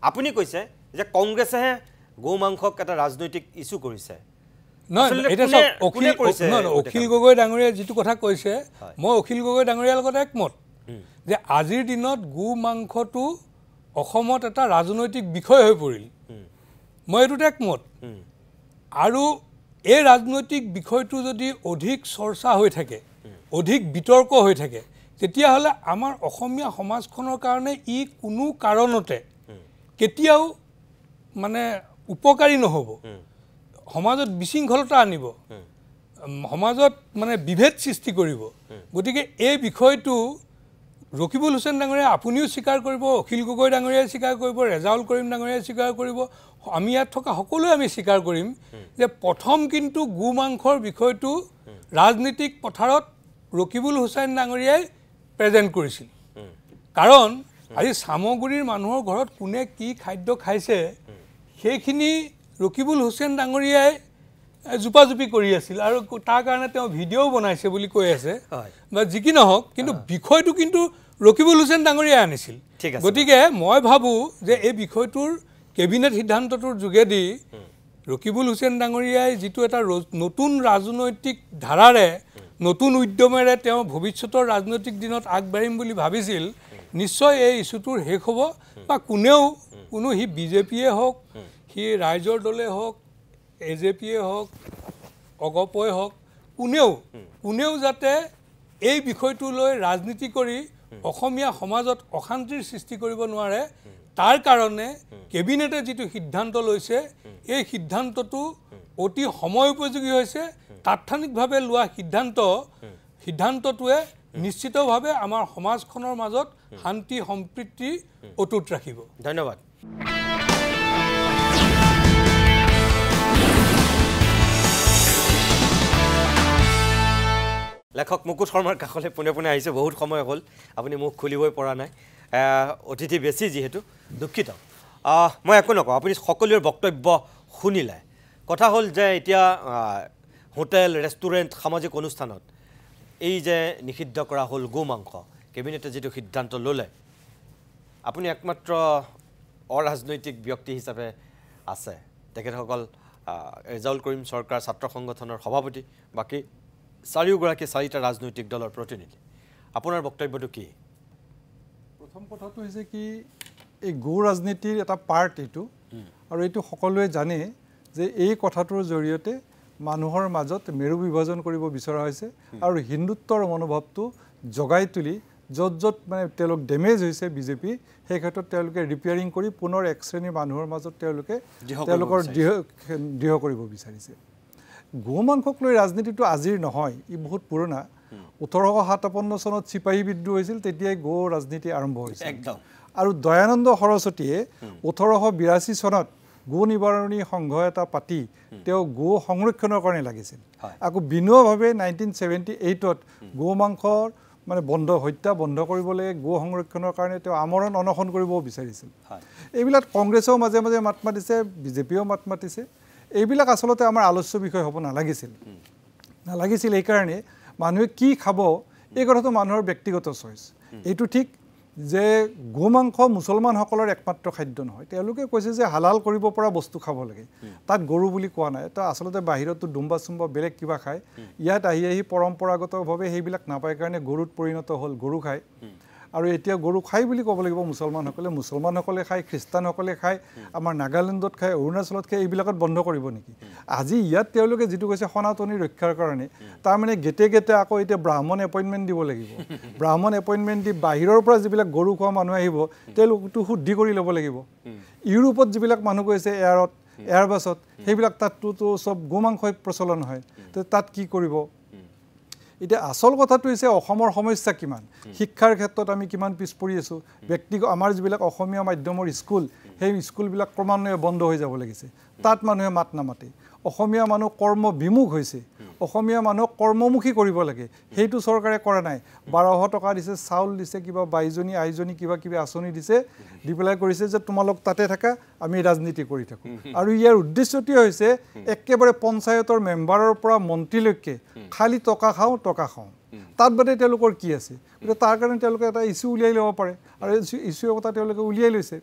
আপুনি কৈছে যে কংগ্ৰেছেহে গো মাংসক এটা ৰাজনৈতিক ইছ্যু কৰিছে। অখিল গগৈ ডাঙৰীয়াই যিটো কথা কৈছে, মই অখিল গগৈ ডাঙৰীয়াৰ লগত একমত যে আজিৰ দিনত গো মাংসটো অসমত এটা ৰাজনৈতিক বিষয় হৈ পৰিল। মই এইটোত একমত। আৰু এই ৰাজনৈতিক বিষয়টো যদি অধিক চৰ্চা হৈ থাকে, অধিক বিতৰ্ক হৈ থাকে, তেতিয়াহ'লে আমাৰ অসমীয়া সমাজখনৰ কাৰণে ই কোনো কাৰণতে কেতিয়াও মানে উপকাৰী নহ'ব। সমাজত বিশৃংখলতা আনিব, সমাজত মানে বিভেদ সৃষ্টি কৰিব। গতিকে এই বিষয়টো ৰকিবুল হুছেইন ডাঙৰীয়াই আপুনিও স্বীকাৰ কৰিব, অখিল গগৈ ডাঙৰীয়াই স্বীকাৰ কৰিব, ৰেজাউল কৰিম ডাঙৰীয়াই স্বীকাৰ কৰিব, আমি ইয়াত থকা সকলোৱে আমি স্বীকাৰ কৰিম যে প্ৰথম কিন্তু গো মাংসৰ বিষয়টো ৰাজনীতিক পথাৰত ৰকিবুল হুছেইন ডাঙৰীয়াই প্ৰেজেণ্ট কৰিছিল। কাৰণ আজি চামগুৰিৰ মানুহৰ ঘৰত কোনে কি খাদ্য খাইছে সেইখিনি ৰকিবুল হুছেইন ডাঙৰীয়াই জোপাজোপি কৰি আছিল, আৰু তাৰ কাৰণে তেওঁ ভিডিঅ'ও বনাইছে বুলি কৈ আছে। বা যি কি নহওক, কিন্তু বিষয়টো কিন্তু ৰকিবুল হুছেইন ডাঙৰীয়াই আনিছিল। গতিকে মই ভাবোঁ যে এই বিষয়টোৰ কেবিনেট সিদ্ধান্তটোৰ যোগেদি ৰকিবুল হুছেইন ডাঙৰীয়াই যিটো এটা নতুন ৰাজনৈতিক ধাৰাৰে, নতুন উদ্যমেৰে তেওঁ ভৱিষ্যতৰ ৰাজনৈতিক দিনত আগবাঢ়িম বুলি ভাবিছিল, নিশ্চয় এই ইছ্যুটোৰ শেষ হ'ব। বা কোনো সি বিজেপিয়ে হওক, সি ৰাইজৰ দলে হওক, এজেপিয়ে হওক, অগপই হওক, কোনেও যাতে এই বিষয়টো লৈ ৰাজনীতি কৰি অসমীয়া সমাজত অশান্তিৰ সৃষ্টি কৰিব নোৱাৰে, তাৰ কাৰণে কেবিনেটে যিটো সিদ্ধান্ত লৈছে, এই সিদ্ধান্তটো অতি সময় উপযোগী হৈছে। তাৎক্ষণিকভাৱে লোৱা সিদ্ধান্তটোৱে নিশ্চিতভাৱে আমাৰ সমাজখনৰ মাজত শান্তি সম্প্ৰীতি অটুট ৰাখিব। ধন্যবাদ। লেখক মুকুট শৰ্মাৰ কাষলৈ পোনে পোনে আহিছে, বহুত সময় হ'ল, আপুনি মুখ খুলিবই পৰা নাই, অতিথি বেছি যিহেতু, দুখিত। মই একো নকওঁ, আপুনি সকলোৰে বক্তব্য শুনিলে। কথা হ'ল যে এতিয়া হোটেল ৰেষ্টুৰেণ্ট সামাজিক অনুষ্ঠানত এই যে নিষিদ্ধ কৰা হ'ল গো মাংস, কেবিনেটে যিটো সিদ্ধান্ত ল'লে, আপুনি একমাত্ৰ অৰাজনৈতিক ব্যক্তি হিচাপে আছে, তেখেতসকল ৰেজাউল কৰিম চৰকাৰ ছাত্ৰ সংগঠনৰ সভাপতি, বাকী চাৰিটা ৰাজনৈতিক দলৰ প্ৰতিনিধি, আপোনাৰ বক্তব্যটো কি? প্ৰথম কথাটো হৈছে কি, এই গো ৰাজনীতিৰ এটা পাৰ্ট এইটো, আৰু এইটো সকলোৱে জানে যে এই কথাটোৰ জৰিয়তে মানুহৰ মাজত মেৰু বিভাজন কৰিব বিচৰা হৈছে আৰু হিন্দুত্বৰ মনোভাৱটো জগাই তুলি য'ত য'ত মানে তেওঁলোক ডেমেজ হৈছে বিজেপি সেই ক্ষেত্ৰত তেওঁলোকে ৰিপেয়াৰিং কৰি পুনৰ এক শ্ৰেণীৰ মানুহৰ মাজত তেওঁলোকৰ দৃঢ় কৰিব বিচাৰিছে গো মাংসক লৈ ৰাজনীতিটো আজিৰ নহয় ই বহুত পুৰণা 1857 চনত চিপাহী বিদ্ৰোহ হৈছিল তেতিয়াই গো ৰাজনীতি আৰম্ভ হৈছিল আৰু দয়ানন্দ সৰস্বতীয়ে 1882 চনত গো নিবাৰণী সংঘ এটা পাতি তেওঁ গো সংৰক্ষণৰ কাৰণে লাগিছিল আকৌ বিনুভাৱে 1978ত গো মাংসৰ মানে হত্যা বন্ধ কৰিবলৈ গো সংৰক্ষণৰ কাৰণে তেওঁ আমৰণ অনশন কৰিবও বিচাৰিছিল এইবিলাক কংগ্ৰেছেও মাজে মাজে মাত মাতিছে বিজেপিও মাত মাতিছে এইবিলাক আচলতে আমাৰ আলোচ্য বিষয় হ'ব নালাগিছিল এইকাৰণে মানুহে কি খাব এই কথাটো মানুহৰ ব্যক্তিগত চইচ এইটো ঠিক যে গো মাংস মুছলমানসকলৰ একমাত্ৰ খাদ্য নহয় তেওঁলোকে কৈছে যে হালাল কৰিব পৰা বস্তু খাব লাগে তাত গৰু বুলি কোৱা নাই এটা আচলতে বাহিৰতো ডুম্বা চুম্বা বেলেগ কিবা খায় ইয়াত আহি পৰম্পৰাগতভাৱে সেইবিলাক নাপায় কাৰণে গৰুত পৰিণত হ'ল গৰু খায় আৰু এতিয়া গৰু খায় বুলি ক'ব লাগিব মুছলমানসকলে খায় খ্ৰীষ্টানসকলে খায় আমাৰ নাগালেণ্ডত খায় অৰুণাচলত খায় এইবিলাকত বন্ধ কৰিব নেকি আজি ইয়াত তেওঁলোকে যিটো কৈছে সনাতনী ৰক্ষাৰ কাৰণে তাৰমানে গেটে গেটে আকৌ এতিয়া ব্ৰাহ্মণ এপইণ্টমেণ্ট দিব লাগিব ব্ৰাহ্মণ এপইণ্টমেণ্ট দি বাহিৰৰ পৰা যিবিলাক গৰু খোৱা মানুহ আহিব তেওঁলোকটো শুদ্ধি কৰি ল'ব লাগিব ইউৰোপত যিবিলাক মানুহ গৈছে এয়াৰবাছত সেইবিলাক তাততো চব গো মাংসই প্ৰচলন হয় তাত কি কৰিব এতিয়া আসল কথাটো হৈছে অসমৰ সমস্যা কিমান শিক্ষাৰ ক্ষেত্ৰত আমি কিমান পিছ পৰি আছো ব্যক্তিগত আমাৰ যিবিলাক অসমীয়া মাধ্যমৰ স্কুল সেই স্কুলবিলাক ক্ৰমান্বয়ে বন্ধ হৈ যাব লাগিছে তাত মানুহে মাত নামাতে অসমীয়া মানুহ কৰ্ম বিমুখ হৈছে অসমীয়া মানুহ কৰ্মমুখী কৰিব লাগে সেইটো চৰকাৰে কৰা নাই 1200 টকা দিছে চাউল দিছে কিবা বাইজনী আইজনী কিবা কিবা আঁচনি দিছে দি পেলাই কৰিছে যে তোমালোক তাতে থাকা আমি ৰাজনীতি কৰি থাকো আৰু ইয়াৰ উদ্দেশ্যটো হৈছে একেবাৰে পঞ্চায়তৰ মেম্বাৰৰ পৰা মন্ত্ৰীলৈকে খালি টকা খাওঁ তাত বাদে তেওঁলোকৰ কি আছে গতিকে তাৰ কাৰণে তেওঁলোকে এটা ইছ্যু উলিয়াই ল'ব পাৰে আৰু ইছ্যুৰ কথা তেওঁলোকে উলিয়াই লৈছে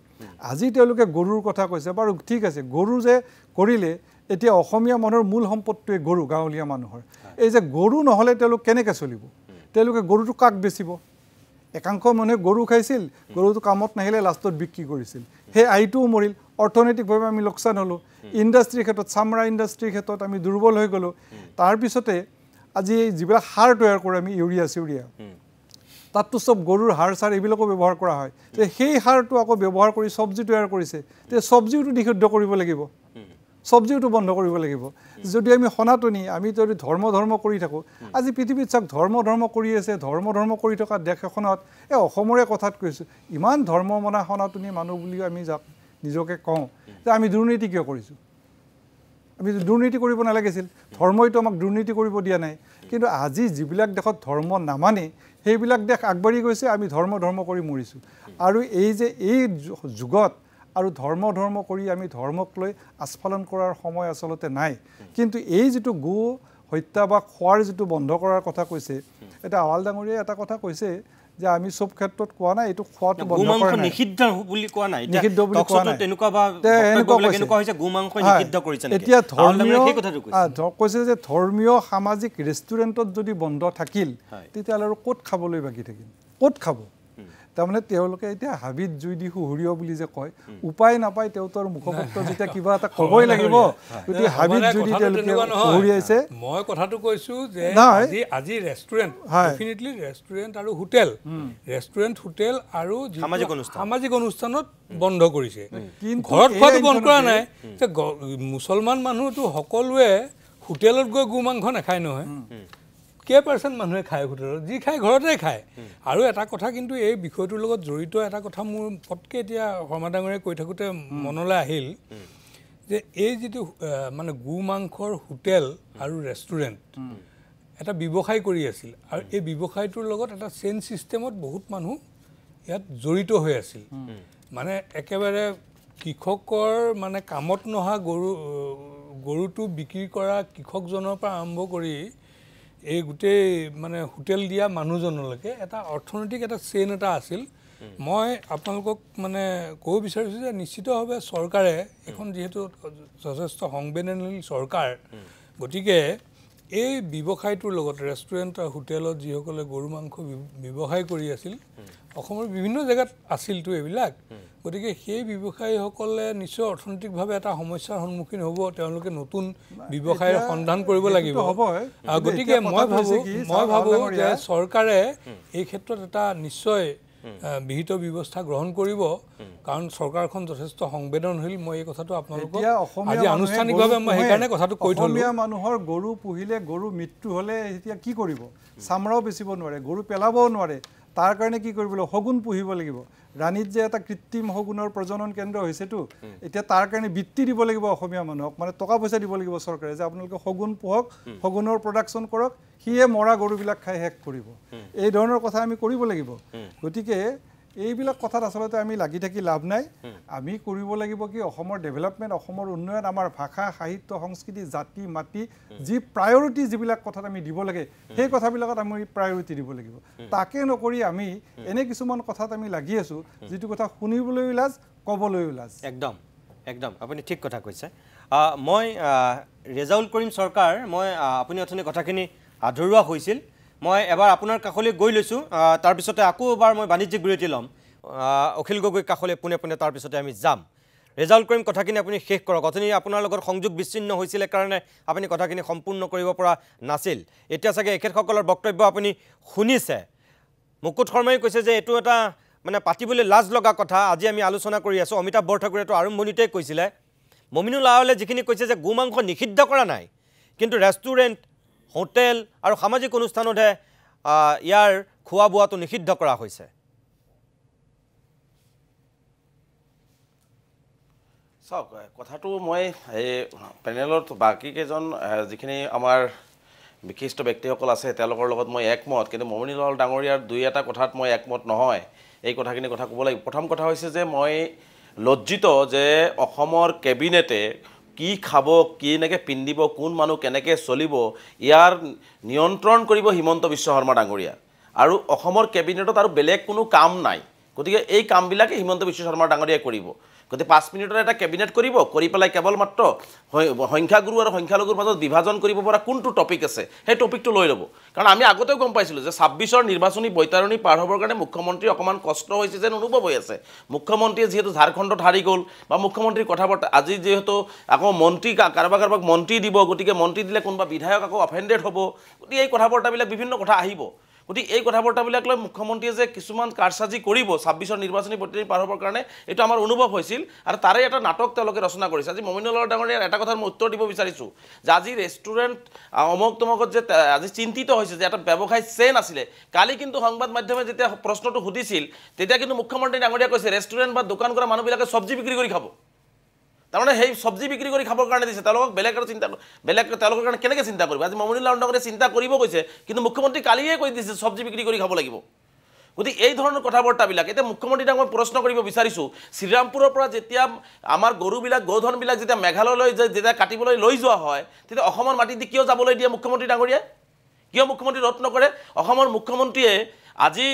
আজি তেওঁলোকে গৰুৰ কথা কৈছে বাৰু ঠিক আছে গৰু যে কৰিলে এতিয়া অসমীয়া মানুহৰ মূল সম্পত্তিয়ে গৰু গাঁৱলীয়া মানুহৰ এই যে গৰু নহ'লে তেওঁলোক কেনেকৈ চলিব তেওঁলোকে গৰুটো কাক বেচিব একাংশ মানুহে গৰু খাইছিল গৰুটো কামত নাহিলে লাষ্টত বিক্ৰী কৰিছিল সেই আইটোও মৰিল অৰ্থনৈতিকভাৱে আমি লোকচান হ'লোঁ ইণ্ডাষ্ট্ৰীৰ ক্ষেত্ৰত চামৰা ইণ্ডাষ্ট্ৰীৰ ক্ষেত্ৰত আমি দুৰ্বল হৈ গ'লোঁ তাৰপিছতে আজি যিবিলাক সাৰ তৈয়াৰ কৰোঁ আমি ইউৰিয়া তাততো চব গৰুৰ সাৰ চাৰ এইবিলাকো ব্যৱহাৰ কৰা হয় সেই সাৰটো আকৌ ব্যৱহাৰ কৰি চব্জি তৈয়াৰ কৰিছে চব্জিওটো নিষিদ্ধ কৰিব লাগিব চব্জিওটো বন্ধ কৰিব লাগিব যদি আমি সনাতনী আমি যদি ধৰ্ম কৰি থাকোঁ আজি পৃথিৱীত চাওক ধৰ্ম কৰি আছে ধৰ্ম কৰি থকা দেশ এখনত এই অসমৰে কথাত কৈছোঁ ইমান ধৰ্ম মনা সনাতনী মানুহ বুলি আমি নিজকে কওঁ যে আমি দুৰ্নীতি কিয় কৰিছোঁ আমি দুৰ্নীতি কৰিব নালাগিছিল ধৰ্মইতো আমাক দুৰ্নীতি কৰিব দিয়া নাই কিন্তু আজি যিবিলাক দেশত ধৰ্ম নামানে সেইবিলাক দেশ আগবাঢ়ি গৈছে আমি ধৰ্ম কৰি মৰিছোঁ আৰু এই যে এই যুগত আৰু ধৰ্ম কৰি আমি ধৰ্মক লৈ আস্ফালন কৰাৰ সময় আচলতে নাই কিন্তু এই যিটো গো হত্যা বা খোৱাৰ যিটো বন্ধ কৰাৰ কথা কৈছে এটা আৱাল ডাঙৰীয়াই এটা কথা কৈছে যে আমি সব ক্ষেত্ৰত কোৱা নাই এটো খোৱাটো বন্ধ কৰা নাই নিষিদ্ধ বুলি কোৱা নাই তেনেকুৱা বা এনেকুৱা হৈছে গো মাংস নিষিদ্ধ কৰিছে নেকি এতিয়া ধৰ্মীয় কৈছে যে ধৰ্মীয় সামাজিক ৰেষ্টুৰেণ্টত যদি বন্ধ থাকিল তেতিয়াহ'লে আৰু ক'ত খাবলৈ বাকি থাকিল ক'ত খাব তাৰমানে তেওঁলোকে এতিয়া হাবিত জুই দি সুহুৰিয় বুলি যে কয় উপায় নাপায় তেওঁলোকৰ মুখপত্ৰ যেতিয়া কিবা এটা ক'বই লাগিব গতিকে হাবিত জুই দি তেওঁলোকে সুহুৰিয়াইছে মই কথাটো কৈছোঁ যে আজি ৰেষ্টুৰেণ্ট ডেফিনেটলি ৰেষ্টুৰেণ্ট আৰু হোটেল আৰু সামাজিক অনুষ্ঠানত বন্ধ কৰিছে ঘৰত খোৱাটো বন্ধ কৰা নাই যে মুছলমান মানুহটো সকলোৱে হোটেলত গৈ গো মাংস নাখায় নহয় কেইপাৰ্চেণ্ট মানুহে খায় হোটেলত যি খায় ঘৰতে খায় আৰু এটা কথা কিন্তু এই বিষয়টোৰ লগত জড়িত এটা কথা মোৰ পটকৈ এতিয়া শৰ্মা ডাঙৰীয়াই কৈ থাকোঁতে মনলৈ আহিল যে এই যিটো মানে গো মাংসৰ হোটেল আৰু ৰেষ্টুৰেণ্ট এটা ব্যৱসায় কৰি আছিল আৰু এই ব্যৱসায়টোৰ লগত এটা চেইন ছিষ্টেমত বহুত মানুহ ইয়াত জড়িত হৈ আছিল মানে একেবাৰে কৃষকৰ মানে কামত নহা গৰুটো বিক্ৰী কৰা কৃষকজনৰ পৰা আৰম্ভ কৰি এই গোটেই মানে হোটেল দিয়া মানুহজনলৈকে এটা অৰ্থনৈতিক এটা চেইন এটা আছিল মই আপোনালোকক মানে ক'ব বিচাৰিছোঁ যে নিশ্চিতভাৱে চৰকাৰে এখন যিহেতু যথেষ্ট সংবেদনশীল চৰকাৰ গতিকে এই ব্যৱসায়টোৰ লগত ৰেষ্টুৰেণ্ট আৰু হোটেলত যিসকলে গৰু মাংস ব্যৱসায় কৰি আছিল অসমৰ বিভিন্ন জেগাত আছিলতো এইবিলাক গতিকে সেই ব্যৱসায়ীসকলে নিশ্চয় অৰ্থনৈতিকভাৱে এটা সমস্যাৰ সন্মুখীন হ'ব তেওঁলোকে নতুন ব্যৱসায়ৰ সন্ধান কৰিব লাগিব গতিকে মই ভাবোঁ যে চৰকাৰে এই ক্ষেত্ৰত এটা নিশ্চয় বিহিত ব্যৱস্থা গ্ৰহণ কৰিব কাৰণ চৰকাৰখন যথেষ্ট সংবেদনশীল মই এই কথাটো আপোনালোকক আজি আনুষ্ঠানিকভাৱে মই সেইকাৰণে কথাটো কৈ থলো অসমীয়া মানুহৰ গৰু পুহিলে গৰু মৃত্যু হ'লে এতিয়া কি কৰিব চামৰাও বেচিব নোৱাৰে গৰু পেলাবও নোৱাৰে তাৰ কাৰণে কি কৰিব লাগিব শগুন পুহিব লাগিব ৰাণীত যে এটা কৃত্ৰিম শগুনৰ প্ৰজনন কেন্দ্ৰ হৈছেতো এতিয়া তাৰ কাৰণে বৃত্তি দিব লাগিব অসমীয়া মানুহক মানে টকা পইচা দিব লাগিব চৰকাৰে যে আপোনালোকে শগুন পোহক শগুনৰ প্ৰডাকশ্যন কৰক সিয়ে মৰা গৰুবিলাক খাই শেষ কৰিব এই ধৰণৰ কথা আমি কৰিব লাগিব গতিকে এইবিলাক কথাত আচলতে আমি লাগি থাকি লাভ নাই আমি কৰিব লাগিব কি অসমৰ ডেভেলপমেণ্ট অসমৰ উন্নয়ন আমাৰ ভাষা সাহিত্য সংস্কৃতি জাতি মাটি যি প্ৰায়ৰিটি যিবিলাক কথাত আমি দিব লাগে সেই কথাবিলাকত আমি প্ৰায়ৰিটি দিব লাগিব তাকে নকৰি আমি এনে কিছুমান কথাত আমি লাগি আছোঁ যিটো কথা শুনিবলৈ লাজ ক'বলৈ লাজ একদম একদম আপুনি ঠিক কথা কৈছে মই ৰেজাউল কৰিম চৰকাৰ মই আপুনি অথনি কথাখিনি আধৰুৱা হৈছিল মই এবাৰ আপোনাৰ কাষলৈ গৈ লৈছোঁ তাৰপিছতে আকৌ এবাৰ মই বাণিজ্যিক বিৰতি ল'ম অখিল গগৈ কাষলৈ পোনে পোনে তাৰপিছতে আমি যাম ৰেজাউল কৰিম কথাখিনি আপুনি শেষ কৰক অথনি আপোনাৰ লগত সংযোগ বিচ্ছিন্ন হৈছিলে কাৰণে আপুনি কথাখিনি সম্পূৰ্ণ কৰিব পৰা নাছিল এতিয়া চাগে এখেতসকলৰ বক্তব্য আপুনি শুনিছে মুকুট শৰ্মাই কৈছে যে এইটো এটা মানে পাতিবলৈ লাজ লগা কথা আজি আমি আলোচনা কৰি আছোঁ অমিতাভ বৰঠাকুৰেতো আৰম্ভণিতেই কৈছিলে মমিনুল আউলে যিখিনি কৈছে যে গোমাংস নিষিদ্ধ কৰা নাই কিন্তু ৰেষ্টুৰেণ্ট হোটেল আৰু সামাজিক অনুষ্ঠানতহে ইয়াৰ খোৱা বোৱাটো নিষিদ্ধ কৰা হৈছে চাওক কথাটো মই এই পেনেলত বাকী কেইজন যিখিনি আমাৰ বিশিষ্ট ব্যক্তিসকল আছে তেওঁলোকৰ লগত মই একমত কিন্তু মমিনুল আউল ডাঙৰীয়াৰ দুই এটা কথাত মই একমত নহয় এই কথাখিনি কথা ক'ব লাগিব প্ৰথম কথা হৈছে যে মই লজ্জিত যে অসমৰ কেবিনেটে কি খাব কি এনেকৈ পিন্ধিব কোন মানুহ কেনেকৈ চলিব ইয়াৰ নিয়ন্ত্ৰণ কৰিব হিমন্ত বিশ্ব শৰ্মা ডাঙৰীয়া আৰু অসমৰ কেবিনেটত আৰু বেলেগ কোনো কাম নাই গতিকে এই কামবিলাকে হিমন্ত বিশ্ব শৰ্মা ডাঙৰীয়াই কৰিব গতিকে 5 মিনিটৰ এটা কেবিনেট কৰিব কৰি পেলাই কেৱল মাত্ৰ সংখ্যাগুৰু আৰু সংখ্যালঘুৰ মাজত বিভাজন কৰিব পৰা কোনটো টপিক আছে সেই টপিকটো লৈ ল'ব কাৰণ আমি আগতেও গম পাইছিলোঁ যে 26ৰ নিৰ্বাচনী বৈতাৰণি পাৰ হ'বৰ কাৰণে মুখ্যমন্ত্ৰী অকণমান কষ্ট হৈছে যেন অনুভৱ হৈ আছে মুখ্যমন্ত্ৰীয়ে যিহেতু ঝাৰখণ্ডত হাৰি গ'ল বা মুখ্যমন্ত্ৰীৰ কথা বৰ্তা আজি যিহেতু আকৌ মন্ত্ৰী কাৰোবাক মন্ত্ৰী দিব গতিকে মন্ত্ৰী দিলে কোনোবা বিধায়ক আকৌ অফেণ্ডেড হ'ব গতিকে এই কথা বৰ্তাবিলাক বিভিন্ন কথা আহিব গতিকে এই কথা বৰ্তাবিলাক লৈ মুখ্যমন্ত্ৰীয়ে যে কিছুমান কাৰসাজি কৰিব 26ৰ নিৰ্বাচনী বৈতাৰণি পাৰ হ'বৰ কাৰণে এইটো আমাৰ অনুভৱ হৈছিল আৰু তাৰে এটা নাটক তেওঁলোকে ৰচনা কৰিছে আজি মমিনুল আউল ডাঙৰীয়াৰ এটা কথাৰ মই উত্তৰ দিব বিচাৰিছোঁ যে আজি ৰেষ্টুৰেণ্ট অমুক তমুকত যে আজি চিন্তিত হৈছে যে এটা ব্যৱসায় চেইন আছিলে কালি কিন্তু সংবাদ মাধ্যমে যেতিয়া প্ৰশ্নটো সুধিছিল তেতিয়া কিন্তু মুখ্যমন্ত্ৰী ডাঙৰীয়াই কৈছে ৰেষ্টুৰেণ্ট বা দোকান কৰা মানুহবিলাকে চব্জি বিক্ৰী কৰি খাব তাৰমানে সেই চব্জি বিক্ৰী কৰি খাবৰ কাৰণে দিছে তেওঁলোকক বেলেগ আৰু বেলেগ তেওঁলোকৰ কাৰণে কেনেকৈ চিন্তা কৰিব আজি মমিনুল আউল ডাঙৰীয়াই চিন্তা কৰিব কৈছে কিন্তু মুখ্যমন্ত্ৰী কালিয়ে কৈ দিছে চব্জি বিক্ৰী কৰি খাব লাগিব গতিকে এই ধৰণৰ কথা বৰ্তাবিলাক এতিয়া মুখ্যমন্ত্ৰী ডাঙৰীয়াক মই প্ৰশ্ন কৰিব বিচাৰিছোঁ শ্ৰীৰামপুৰৰ পৰা যেতিয়া আমাৰ গৰুবিলাক গোধনবিলাক যেতিয়া মেঘালয়লৈ যেতিয়া কাটিবলৈ লৈ যোৱা হয় তেতিয়া অসমৰ মাটি দি কিয় যাবলৈ দিয়ে মুখ্যমন্ত্ৰী ডাঙৰীয়াই কিয় মুখ্যমন্ত্ৰী ৰদ নকৰে অসমৰ মুখ্যমন্ত্ৰীয়ে আজি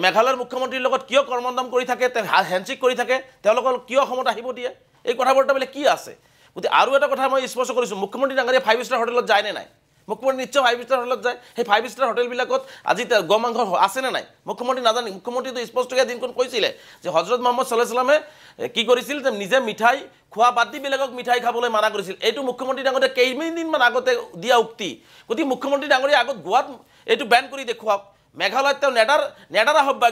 মেঘালয়ৰ মুখ্যমন্ত্ৰীৰ লগত কিয় কৰ্মন্দম কৰি থাকে হেণ্ডশ্বেক কৰি থাকে তেওঁলোকক কিয় অসমত আহিব দিয়ে এই কথা বৰ্তাবিলাক কি আছে গতিকে আৰু এটা কথা মই স্পষ্ট কৰিছোঁ মুখ্যমন্ত্ৰী ডাঙৰীয়াই 5 ষ্টাৰ হোটেলত যায়নে নাই মুখ্যমন্ত্ৰী নিশ্চয় 5 ষ্টাৰ হোটেলত যায় সেই 5 ষ্টাৰ হোটেলবিলাকত আজি গো মাংস আছেনে নাই মুখ্যমন্ত্ৰী নাজানে মুখ্যমন্ত্ৰীটো স্পষ্টকৈ দিনখন কৈছিলে যে হজৰত মহম্মদ সাল্লাল্লাহু আলাইহি সাল্লামে কি কৰিছিল যে নিজে মিঠাই খোৱা বাদ দি বেলেগক মিঠাই খাবলৈ মানা কৰিছিল এইটো মুখ্যমন্ত্ৰী ডাঙৰীয়াই কেইদিনমান আগতে দিয়া উক্তি গতিকে মুখ্যমন্ত্ৰী ডাঙৰীয়াই আগত গোৱাত এইটো বেন কৰি দেখুৱাওক মেঘালয়ত তেওঁ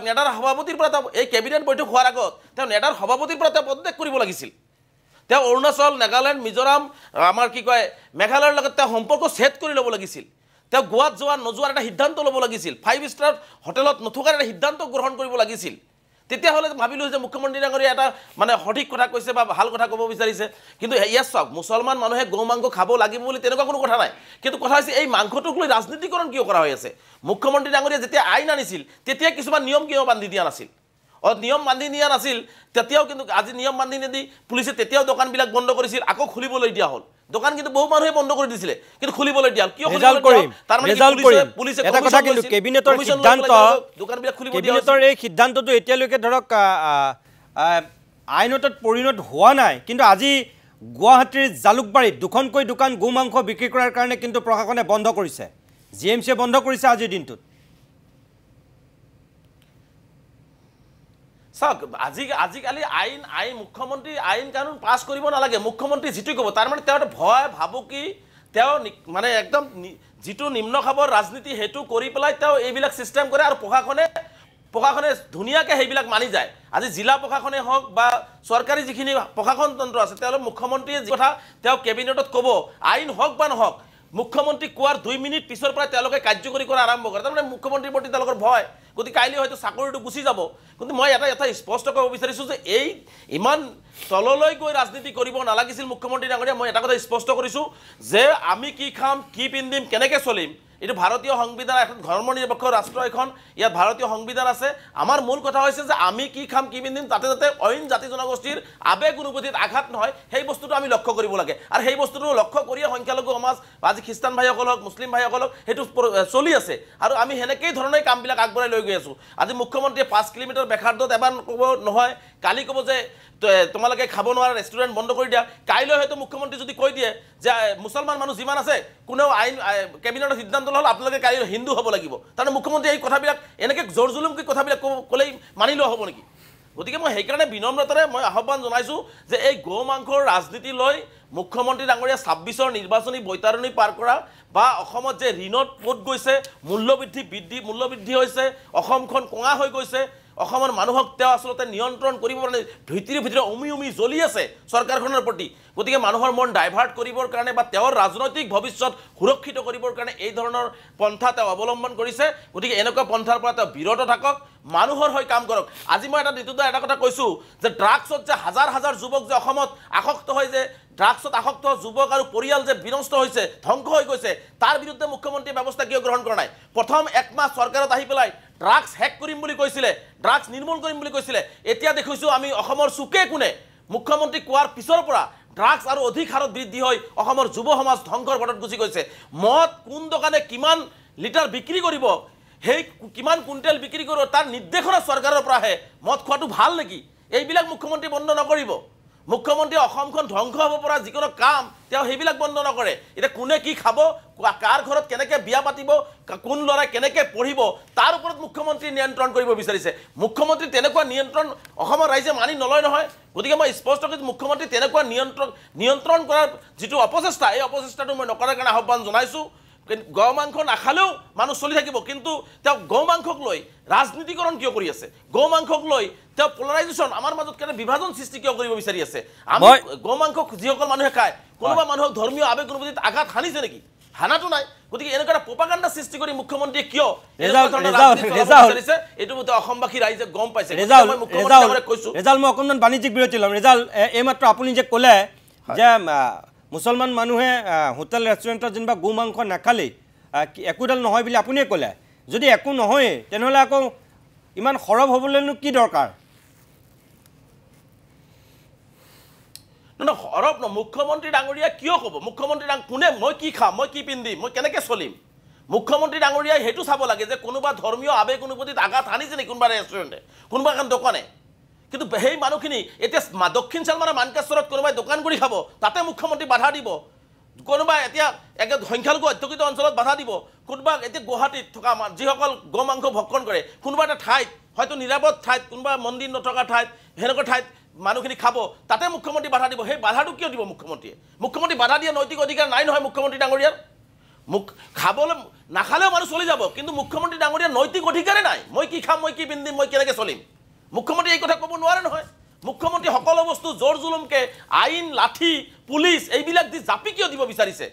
নেডাৰ সভাপতিৰ পৰা এই কেবিনেট বৈঠক হোৱাৰ আগত তেওঁ নেডাৰ সভাপতিৰ পৰা তেওঁ পদত্যাগ কৰিব লাগিছিল তেওঁ অৰুণাচল নাগালেণ্ড মিজোৰাম আমাৰ কি কয় মেঘালয়ৰ লগত তেওঁ সম্পৰ্ক ছেট কৰি ল'ব লাগিছিল তেওঁ গোৱাত নোযোৱাৰ এটা সিদ্ধান্ত ল'ব লাগিছিল 5 ষ্টাৰ হোটেলত নথকাৰ এটা সিদ্ধান্ত গ্ৰহণ কৰিব লাগিছিল তেতিয়াহ'লে ভাবিলোঁ যে মুখ্যমন্ত্ৰী ডাঙৰীয়াই এটা মানে সঠিক কথা কৈছে বা ভাল কথা ক'ব বিচাৰিছে কিন্তু ইয়াত চাওক মুছলমান মানুহে গৌ মাংস খাব লাগিব বুলি তেনেকুৱা কোনো কথা নাই কিন্তু কথা হৈছে এই মাংসটোক লৈ ৰাজনীতিকৰণ কিয় কৰা হৈ আছে মুখ্যমন্ত্ৰী ডাঙৰীয়াই যেতিয়া আইন আনিছিল তেতিয়া কিছুমান নিয়ম কিয় বান্ধি দিয়া নাছিল নিয়ম বান্ধি নিয়া নাছিল তেতিয়াও কিন্তু আজি নিয়ম বান্ধি নিদি পুলিচে তেতিয়াও দোকানবিলাক বন্ধ কৰিছিল আকৌ খুলিবলৈ দিয়া হ'ল দোকান কিন্তু বহু মানুহে বন্ধ কৰি দিছিলে কিন্তু খুলিবলৈ দিয়া কিয় পুলিচে এটা কথা কিন্তু কেবিনেটৰ সিদ্ধান্ত দোকানবিলাক খুলিব দিয়া কেবিনেটৰ এই সিদ্ধান্তটো এতিয়ালৈকে ধৰক আইনতত পৰিণত হোৱা নাই কিন্তু আজি গুৱাহাটীৰ জালুকবাৰীত দুখনকৈ দোকান গো মাংস বিক্ৰী কৰাৰ কাৰণে কিন্তু প্ৰশাসনে বন্ধ কৰিছে জিএমচিয়ে বন্ধ কৰিছে আজিৰ দিনটোত চাওক আজিকালি আইন মুখ্যমন্ত্ৰী আইন কানুন পাছ কৰিব নালাগে মুখ্যমন্ত্ৰী যিটো ক'ব তাৰমানে তেওঁ ভয় ভাবুকি তেওঁ মানে একদম যিটো নিম্ন খাবৰ ৰাজনীতি সেইটো কৰি পেলাই তেওঁ এইবিলাক চিষ্টেম কৰে আৰু প্ৰশাসনে ধুনীয়াকৈ সেইবিলাক মানি যায় আজি জিলা প্ৰশাসনে হওক বা চৰকাৰী যিখিনি প্ৰশাসন তন্ত্ৰ আছে তেওঁলোক মুখ্যমন্ত্ৰীয়ে যি কথা তেওঁ কেবিনেটত ক'ব আইন হওক বা নহওক মুখ্যমন্ত্ৰী কোৱাৰ 2 মিনিট পিছৰ পৰা তেওঁলোকে কাৰ্যকৰী কৰা আৰম্ভ কৰে তাৰমানে মুখ্যমন্ত্ৰীৰ প্ৰতি তেওঁলোকৰ ভয় গতিকে কাইলৈ হয়তো চাকৰিটো গুচি যাব কিন্তু মই এটা স্পষ্ট কৰিব বিচাৰিছোঁ যে এই ইমান তললৈ গৈ ৰাজনীতি কৰিব নালাগিছিল মুখ্যমন্ত্ৰী ডাঙৰীয়া মই এটা কথা স্পষ্ট কৰিছোঁ যে আমি কি খাম কি পিন্ধিম কেনেকৈ চলিম এইটো ভাৰতীয় সংবিধান এখন ধৰ্মনিৰপেক্ষ ৰাষ্ট্ৰ এখন ইয়াত ভাৰতীয় সংবিধান আছে আমাৰ মূল কথা হৈছে যে আমি কি খাম কি পিন্ধিম তাতে যাতে অইন জাতি জনগোষ্ঠীৰ আবেগ অনুভূতিত আঘাত নহয় সেই বস্তুটো আমি লক্ষ্য কৰিব লাগে আৰু সেই বস্তুটো লক্ষ্য কৰিয়ে সংখ্যালঘু সমাজ আজি খ্ৰীষ্টান ভাইসকল হওক মুছলিম ভাইসকল হওক সেইটো চলি আছে আৰু আমি সেনেকেই ধৰণে কামবিলাক আগবঢ়াই লৈ গৈ আছোঁ আজি মুখ্যমন্ত্ৰীয়ে 5 কিলোমিটাৰ বেখাৰদত এবাৰ ক'ব নহয় কালি ক'ব যে তোমালোকে খাব নোৱাৰা ৰেষ্টুৰেণ্ট বন্ধ কৰি দিয়া কাইলৈ হয়তো মুখ্যমন্ত্ৰী যদি কৈ দিয়ে যে মুছলমান মানুহ যিমান আছে কোনেও আইন কেবিনেটৰ সিদ্ধান্ত হ'ল আপোনালোকে কাইলৈ হিন্দু হ'ব লাগিব তাৰমানে মুখ্যমন্ত্ৰী এই কথাবিলাক এনেকৈ জোৰ জুলুমকৈ কথাবিলাক ক'লেই মানি লোৱা হ'ব নেকি গতিকে মই সেইকাৰণে বিনম্ৰতাৰে মই আহ্বান জনাইছোঁ যে এই গো মাংসৰ ৰাজনীতি লৈ মুখ্যমন্ত্ৰী ডাঙৰীয়া 26ৰ নিৰ্বাচনী বৈতৰণি পাৰ কৰা বা অসমত যে ঋণত পোত গৈছে মূল্যবৃদ্ধি হৈছে অসমখন কঙা হৈ গৈছে অসমৰ মানুহক তেওঁ আচলতে নিয়ন্ত্ৰণ কৰিব পৰা নাই ভিতৰে উমি জ্বলি আছে চৰকাৰখনৰ প্ৰতি গতিকে মানুহৰ মন ডাইভাৰ্ট কৰিবৰ কাৰণে বা তেওঁৰ ৰাজনৈতিক ভৱিষ্যত সুৰক্ষিত কৰিবৰ কাৰণে এই ধৰণৰ পন্থা তেওঁ অৱলম্বন কৰিছে গতিকে এনেকুৱা পন্থাৰ পৰা তেওঁ বিৰত থাকক মানুহৰ হৈ কাম কৰক আজি মই এটা কথা কৈছোঁ যে ড্ৰাগছত যে হাজাৰ যুৱক যে অসমত আসক্ত হৈ যে ড্ৰাগছত আসক্ত যুৱক আৰু পৰিয়াল যে বিনষ্ট হৈছে ধ্বংস হৈ গৈছে তাৰ বিৰুদ্ধে মুখ্যমন্ত্ৰীয়ে ব্যৱস্থা কিয় গ্ৰহণ কৰা নাই প্ৰথম 1 মাহ চৰকাৰত আহি পেলাই ড্ৰাগছ হেক কৰিম বুলি কৈছিলে ড্ৰাগছ নিৰ্মূল কৰিম বুলি কৈছিলে এতিয়া দেখিছোঁ আমি অসমৰ চুকে কোণে মুখ্যমন্ত্ৰী কোৱাৰ পিছৰ পৰা ড্ৰাগছ আৰু অধিক হাৰত বৃদ্ধি হৈ অসমৰ যুৱ সমাজ ধ্বংসৰ পথত গুচি গৈছে মদ কোন দোকানে কিমান লিটাৰ বিক্ৰী কৰিব সেই কিমান কুইণ্টেল বিক্ৰী কৰিব তাৰ নিৰ্দেশনা চৰকাৰৰ পৰা আহে মদ খোৱাটো ভাল নেকি এইবিলাক মুখ্যমন্ত্ৰী বন্ধ নকৰিব মুখ্যমন্ত্ৰী অসমখন ধ্বংস হ'ব পৰা যিকোনো কাম তেওঁ সেইবিলাক বন্ধ নকৰে এতিয়া কোনে কি খাব কাৰ ঘৰত কেনেকৈ বিয়া পাতিব কোন ল'ৰাই কেনেকৈ পঢ়িব তাৰ ওপৰত মুখ্যমন্ত্ৰী নিয়ন্ত্ৰণ কৰিব বিচাৰিছে মুখ্যমন্ত্ৰী তেনেকুৱা নিয়ন্ত্ৰণ অসমৰ ৰাইজে মানি নলয় নহয় গতিকে মই স্পষ্ট কৰিছোঁ মুখ্যমন্ত্ৰী তেনেকুৱা নিয়ন্ত্ৰণ কৰাৰ যিটো অপচেষ্টা এই অপচেষ্টাটো মই নকৰাৰ কাৰণে আহ্বান জনাইছোঁ গৌ মাংস নাখালেও মানুহ চলি থাকিব কিন্তু তেওঁ গৌ মাংসক লৈ ৰাজনীতিকৰণ কিয় কৰি আছে গৌ মাংসক লৈ তেওঁ পলাৰাইজেশ্যন আমাৰ মাজত কেনে বিভাজন সৃষ্টি কিয় কৰিব বিচাৰি আছে আমি গৌ মাংস যিসকল মানুহে খায় কোনোবা মানুহক ধৰ্মীয় আবেগ অনুভূতিত আঘাত হানিছে নেকি হানাটো নাই গতিকে এনেকুৱা প্ৰপাগাণ্ডা সৃষ্টি কৰি মুখ্যমন্ত্ৰীয়ে কিয় এইটো অসমবাসী ৰাইজে গম পাইছে ৰেজাল্ট মই অকণমান বাণিজ্যিক বিৰতি ল'ম ৰেজাল্ট এইমাত্ৰ আপুনি যে ক'লে যে মুছলমান মানুহে হোটেল ৰেষ্টুৰেণ্টত যেনিবা গো মাংস নাখালেই একোডাল নহয় বুলি আপুনিয়ে ক'লে যদি একো নহয়েই তেনেহ'লে আকৌ ইমান সৰব হ'বলৈনো কি দৰকাৰ সৰব ন মুখ্যমন্ত্ৰী ডাঙৰীয়া কিয় ক'ব মুখ্যমন্ত্ৰী কোনে মই কি খাম মই কি পিন্ধিম মই কেনেকৈ চলিম মুখ্যমন্ত্ৰী ডাঙৰীয়াই সেইটো চাব লাগে যে কোনোবা ধৰ্মীয় আবেগ অনুভূতিত আঘাত হানিছে নেকি কোনোবা ৰেষ্টুৰেণ্টে কোনোবা এখন দোকানে কিন্তু সেই মানুহখিনি এতিয়া দক্ষিণ চালমাৰা মানকাশ্বৰত কোনোবাই দোকান কৰি খাব তাতে মুখ্যমন্ত্ৰী বাধা দিব কোনোবা এতিয়া সংখ্যালঘু অধ্যুষিত অঞ্চলত বাধা দিব কোনোবা এতিয়া গুৱাহাটীত থকা যিসকল গো মাংস ভক্ষণ কৰে কোনোবা এটা ঠাইত হয়তো নিৰাপদ ঠাইত কোনোবা মন্দিৰ নথকা ঠাইত সেনেকুৱা ঠাইত মানুহখিনি খাব তাতে মুখ্যমন্ত্ৰী বাধা দিব সেই বাধাটো কিয় দিব মুখ্যমন্ত্ৰী বাধা দিয়া নৈতিক অধিকাৰ নাই নহয় মুখ্যমন্ত্ৰী ডাঙৰীয়াৰ খাবলৈ নাখালেও মানুহ চলি যাব কিন্তু মুখ্যমন্ত্ৰী ডাঙৰীয়াৰ নৈতিক অধিকাৰে নাই মই কি খাম মই কি পিন্ধিম মই কেনেকৈ চলিম মুখ্যমন্ত্ৰী এই কথা ক'ব নোৱাৰে নহয় মুখ্যমন্ত্ৰী সকলো বস্তু জোৰ জুলুমকৈ আইন লাঠি পুলিচ এইবিলাক দি জাপি কিয় দিব বিচাৰিছে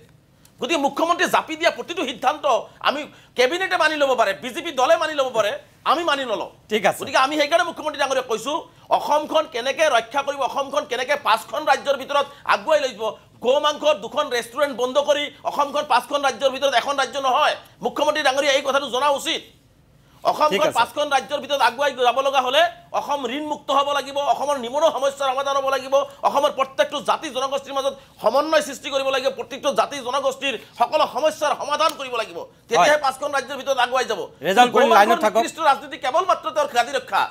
গতিকে মুখ্যমন্ত্ৰীয়ে জাপি দিয়া প্ৰতিটো সিদ্ধান্ত আমি কেবিনেটে মানি ল'ব পাৰে বিজেপি দলে মানি ল'ব পাৰে আমি মানি নলওঁ ঠিক আছে গতিকে আমি সেইকাৰণে মুখ্যমন্ত্ৰী ডাঙৰীয়াক কৈছোঁ অসমখন কেনেকৈ ৰক্ষা কৰিব অসমখন কেনেকৈ 5খন ৰাজ্যৰ ভিতৰত আগুৱাই লৈ যাব গো মাংসৰ 2খন ৰেষ্টুৰেণ্ট বন্ধ কৰি অসমখন 5খন ৰাজ্যৰ ভিতৰত এখন ৰাজ্য নহয় মুখ্যমন্ত্ৰী ডাঙৰীয়া এই কথাটো জনা উচিত অসমখন 5খন ৰাজ্যৰ ভিতৰত আগুৱাই যাব লগা হ'লে অসম ঋণমুক্ত হ'ব লাগিব অসমৰ নিবনুৱা সমস্যাৰ সমাধান হ'ব লাগিব অসমৰ প্ৰত্যেকটো জাতি জনগোষ্ঠীৰ মাজত সমন্বয় সৃষ্টি কৰিব লাগিব প্ৰত্যেকটো জাতি জনগোষ্ঠীৰ সকলো সমস্যাৰ সমাধান কৰিব লাগিব তেতিয়াহে 5খন ৰাজ্যৰ ভিতৰত আগুৱাই যাব ৰাজনীতি কেৱল মাত্ৰ তেওঁৰ গাদী ৰক্ষা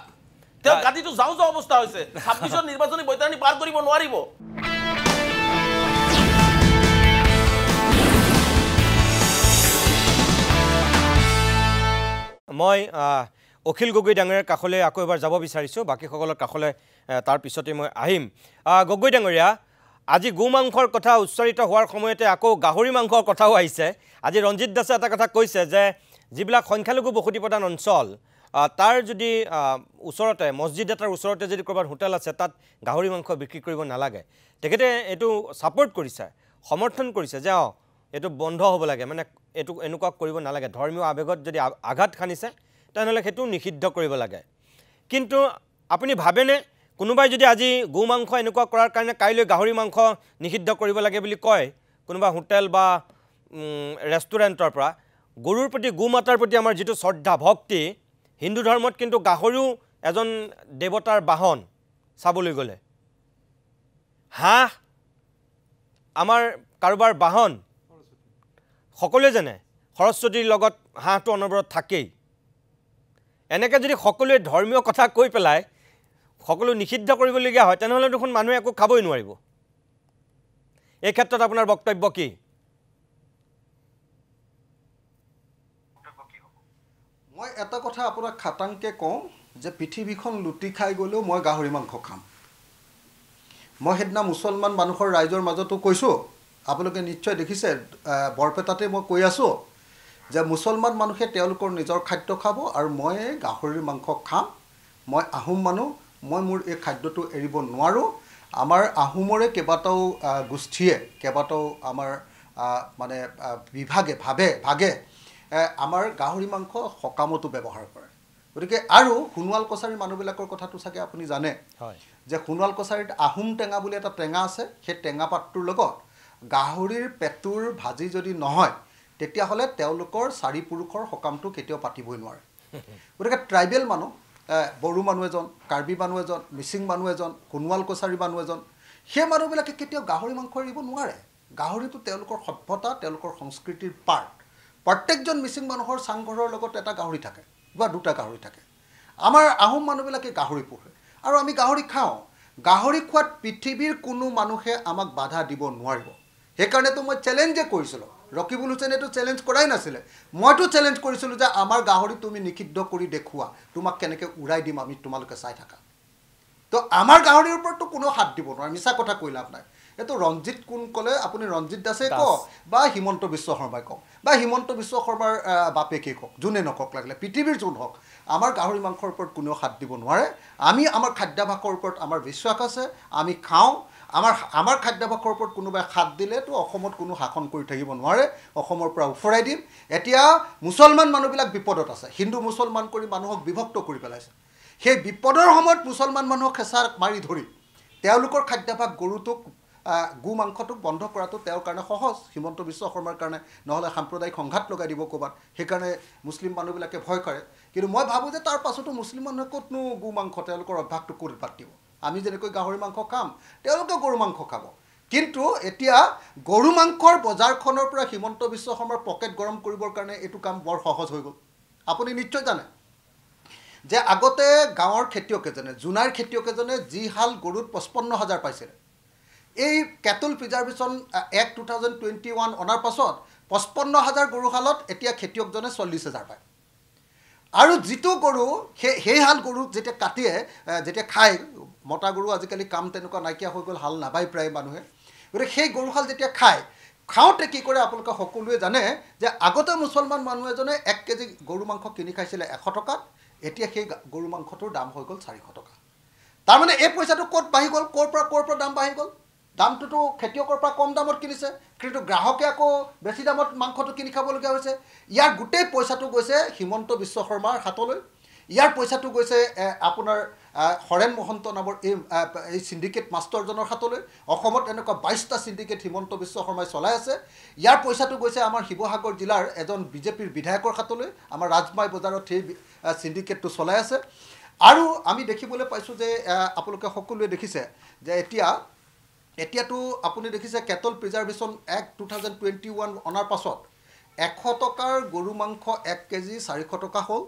তেওঁৰ গাদীটো যাওঁ অৱস্থা হৈছে 26ৰ নিৰ্বাচনী বৈতৰণি পাৰ কৰিব নোৱাৰিব মই অখিল গগৈ ডাঙৰীয়াৰ কাষলৈ আকৌ এবাৰ যাব বিচাৰিছোঁ, বাকীসকলৰ কাষলৈ তাৰ পিছতে মই আহিম। গগৈ ডাঙৰীয়া, আজি গো মাংসৰ কথা উচ্চাৰিত হোৱাৰ সময়তে আকৌ গাহৰি মাংসৰ কথাও আহিছে। আজি ৰঞ্জিত দাসে এটা কথা কৈছে যে যিবিলাক সংখ্যালঘু বসতি প্ৰধান অঞ্চল তাৰ যদি ওচৰতে মছজিদ এটাৰ ওচৰতে যদি ক'ৰবাত হোটেল আছে তাত গাহৰি মাংস বিক্ৰী কৰিব নালাগে। তেখেতে এইটো ছাপোৰ্ট কৰিছে, সমৰ্থন কৰিছে যে এইটো বন্ধ হ'ব লাগে, মানে এইটো এনেকুৱা কৰিব নালাগে। ধৰ্মীয় আৱেগত যদি আঘাত সানিছে তেনেহ'লে সেইটো নিষিদ্ধ কৰিব লাগে। কিন্তু আপুনি ভাবেনে কোনোবাই যদি আজি গো মাংস এনেকুৱা কৰাৰ কাৰণে কাইলৈ গাহৰি মাংস নিষিদ্ধ কৰিব লাগে বুলি কয় কোনোবা হোটেল বা ৰেষ্টুৰেণ্টৰ পৰা, গৰুৰ প্ৰতি গো মাতাৰ প্ৰতি আমাৰ যিটো শ্ৰদ্ধা ভক্তি, হিন্দু ধৰ্মত কিন্তু গাহৰিও এজন দেৱতাৰ বাহন। চাবলৈ গ'লে হাঁহ আমাৰ কাৰোবাৰ বাহন, সকলোৱে জানে সৰস্বতীৰ লগত হাঁহটো অনবৰত থাকেই। এনেকৈ যদি সকলোৱে ধৰ্মীয় কথা কৈ পেলাই সকলো নিষিদ্ধ কৰিবলগীয়া হয় তেনেহ'লে দেখোন মানুহে একো খাবই নোৱাৰিব। এই ক্ষেত্ৰত আপোনাৰ বক্তব্য কি? মই এটা কথা আপোনাক খাটাংকে কওঁ যে পৃথিৱীখন লুটি খাই গ'লেও মই গাহৰি মাংস খাম। মই সেইদিনা মুছলমান মানুহৰ ৰাইজৰ মাজতো কৈছোঁ, আপোনালোকে নিশ্চয় দেখিছে বৰপেটাতে মই কৈ আছোঁ যে মুছলমান মানুহে তেওঁলোকৰ নিজৰ খাদ্য খাব আৰু মই গাহৰিৰ মাংস খাম। মই আহোম মানুহ, মই মোৰ এই খাদ্যটো এৰিব নোৱাৰোঁ। আমাৰ আহোমৰে কেইবাটাও গোষ্ঠীয়ে, কেইবাটাও আমাৰ মানে বিভাগে ভাগে আমাৰ গাহৰি মাংস সকামতো ব্যৱহাৰ কৰে। গতিকে আৰু সোণোৱাল কছাৰীৰ মানুহবিলাকৰ কথাটো চাগে আপুনি জানে যে সোণোৱাল কছাৰীত আহোম টেঙা বুলি এটা টেঙা আছে। সেই টেঙা পাতটোৰ লগত গাহৰিৰ পেটুৰ ভাজি যদি নহয় তেতিয়াহ'লে তেওঁলোকৰ 4 পুৰুষৰ সকামটো কেতিয়াও পাতিবই নোৱাৰে। গতিকে ট্ৰাইবেল মানুহ, বড়ো মানুহ এজন, কাৰ্বি মানুহ এজন, মিচিং মানুহ এজন, সোণোৱাল কছাৰী মানুহ এজন, সেই মানুহবিলাকে কেতিয়াও গাহৰি মাংস এৰিব নোৱাৰে। গাহৰিটো তেওঁলোকৰ সভ্যতা, তেওঁলোকৰ সংস্কৃতিৰ পাৰ্ট। প্ৰত্যেকজন মিচিং মানুহৰ চাংঘৰৰ লগত এটা গাহৰি থাকে বা 2টা গাহৰি থাকে। আমাৰ আহোম মানুহবিলাকে গাহৰি পোহে আৰু আমি গাহৰি খাওঁ। গাহৰি খোৱাত পৃথিৱীৰ কোনো মানুহে আমাক বাধা দিব নোৱাৰিব। সেইকাৰণেতো মই চেলেঞ্জে কৰিছিলোঁ। ৰকিবুল হুছেইনেতো চেলেঞ্জ কৰাই নাছিলে, মইতো চেলেঞ্জ কৰিছিলোঁ যে আমাৰ গাহৰি তুমি নিষিদ্ধ কৰি দেখুওৱা, তোমাক কেনেকৈ উৰাই দিম আমি, তোমালোকে চাই থাকা। তো আমাৰ গাহৰিৰ ওপৰততো কোনো হাত দিব নোৱাৰে, মিছা কথা কৈ লাভ নাই। এইটো ৰঞ্জিত কোন ক'লে, আপুনি ৰঞ্জিত দাসে কওক বা হিমন্ত বিশ্ব শৰ্মাই কওক বা হিমন্ত বিশ্ব শৰ্মাৰ বাপেকেই কওক, যোনে নকওক লাগিলে, পৃথিৱীৰ যোন হওক, আমাৰ গাহৰি মাংসৰ ওপৰত কোনেও হাত দিব নোৱাৰে। আমি আমাৰ খাদ্যাভাসৰ ওপৰত আমাৰ বিশ্বাস আছে, আমি খাওঁ। আমাৰ খাদ্যাভাসৰ ওপৰত কোনোবাই হাত দিলেতো অসমত কোনো শাসন কৰি থাকিব নোৱাৰে, অসমৰ পৰা উফৰাই দিম। এতিয়া মুছলমান মানুহবিলাক বিপদত আছে, হিন্দু মুছলমান কৰি মানুহক বিভক্ত কৰি পেলাইছে। সেই বিপদৰ সময়ত মুছলমান মানুহক হেঁচা মাৰি ধৰি তেওঁলোকৰ খাদ্যাভাস গৰুটোক গো মাংসটোক বন্ধ কৰাটো তেওঁৰ কাৰণে সহজ, হিমন্ত বিশ্ব শৰ্মাৰ কাৰণে নহ'লে সাম্প্ৰদায়িক সংঘাত লগাই দিব ক'ৰবাত। সেইকাৰণে মুছলিম মানুহবিলাকে ভয় কৰে। কিন্তু মই ভাবোঁ যে তাৰ পাছতো মুছলিম মানুহে ক'তনো গো মাংস, তেওঁলোকৰ অভ্যাসটো ক'ত বাদ দিব। আমি যেনেকৈ গাহৰি মাংস খাম তেওঁলোকে গৰু মাংস খাব। কিন্তু এতিয়া গৰু মাংসৰ বজাৰখনৰ পৰা হিমন্ত বিশ্ব শৰ্মাৰ পকেট গৰম কৰিবৰ কাৰণে এইটো কাম বৰ সহজ হৈ গ'ল। আপুনি নিশ্চয় জানে যে আগতে গাঁৱৰ খেতিয়ক এজনে, জোনাইৰ খেতিয়ক এজনে যি হাল গৰুত 55,000 পাইছিলে, এই কেটল প্ৰিজাৰ্ভেশ্যন এক্ট 2021 অনাৰ পাছত 55,000 গৰু হালত এতিয়া খেতিয়কজনে 40,000 পায়। আৰু যিটো গৰু সেই হাল গৰু যেতিয়া কাটিয়ে যেতিয়া খায়, মতা গৰু আজিকালি কাম তেনেকুৱা নাইকিয়া হৈ গ'ল, হাল নাবায় প্ৰায় মানুহে। গতিকে সেই গৰুহাল যেতিয়া খাওঁতে কি কৰে আপোনালোকে সকলোৱে জানে যে আগতে মুছলমান মানুহ এজনে 1 কেজি গৰু মাংস কিনি খাইছিলে 100 টকাত, এতিয়া সেই গৰু মাংসটোৰ দাম হৈ গ'ল 400 টকা। তাৰমানে এই পইচাটো ক'ত বাঢ়ি গ'ল, ক'ৰ পৰা দাম বাঢ়ি গ'ল? দামটোতো খেতিয়কৰ পৰা কম দামত কিনিছে, কিন্তু গ্ৰাহকে আকৌ বেছি দামত মাংসটো কিনি খাবলগীয়া হৈছে। ইয়াৰ গোটেই পইচাটো গৈছে হিমন্ত বিশ্ব শৰ্মাৰ হাতলৈ। ইয়াৰ পইচাটো গৈছে আপোনাৰ হৰেণ মহন্ত নামৰ এই চিণ্ডিকেট মাষ্টৰজনৰ হাতলৈ। অসমত এনেকুৱা 22টা চিণ্ডিকেট হিমন্ত বিশ্ব শৰ্মাই চলাই আছে। ইয়াৰ পইচাটো গৈছে আমাৰ শিৱসাগৰ জিলাৰ এজন বিজেপিৰ বিধায়কৰ হাতলৈ, আমাৰ ৰাজমাই বজাৰত সেই চিণ্ডিকেটটো চলাই আছে। আৰু আমি দেখিবলৈ পাইছোঁ যে আপোনালোকে সকলোৱে দেখিছে যে এতিয়াতো আপুনি দেখিছে কেটল প্ৰিজাৰ্ভেশ্যন এক্ট 2021 অনাৰ পাছত 100 টকাৰ গৰু মাংস 1 কেজি 400 টকা হ'ল।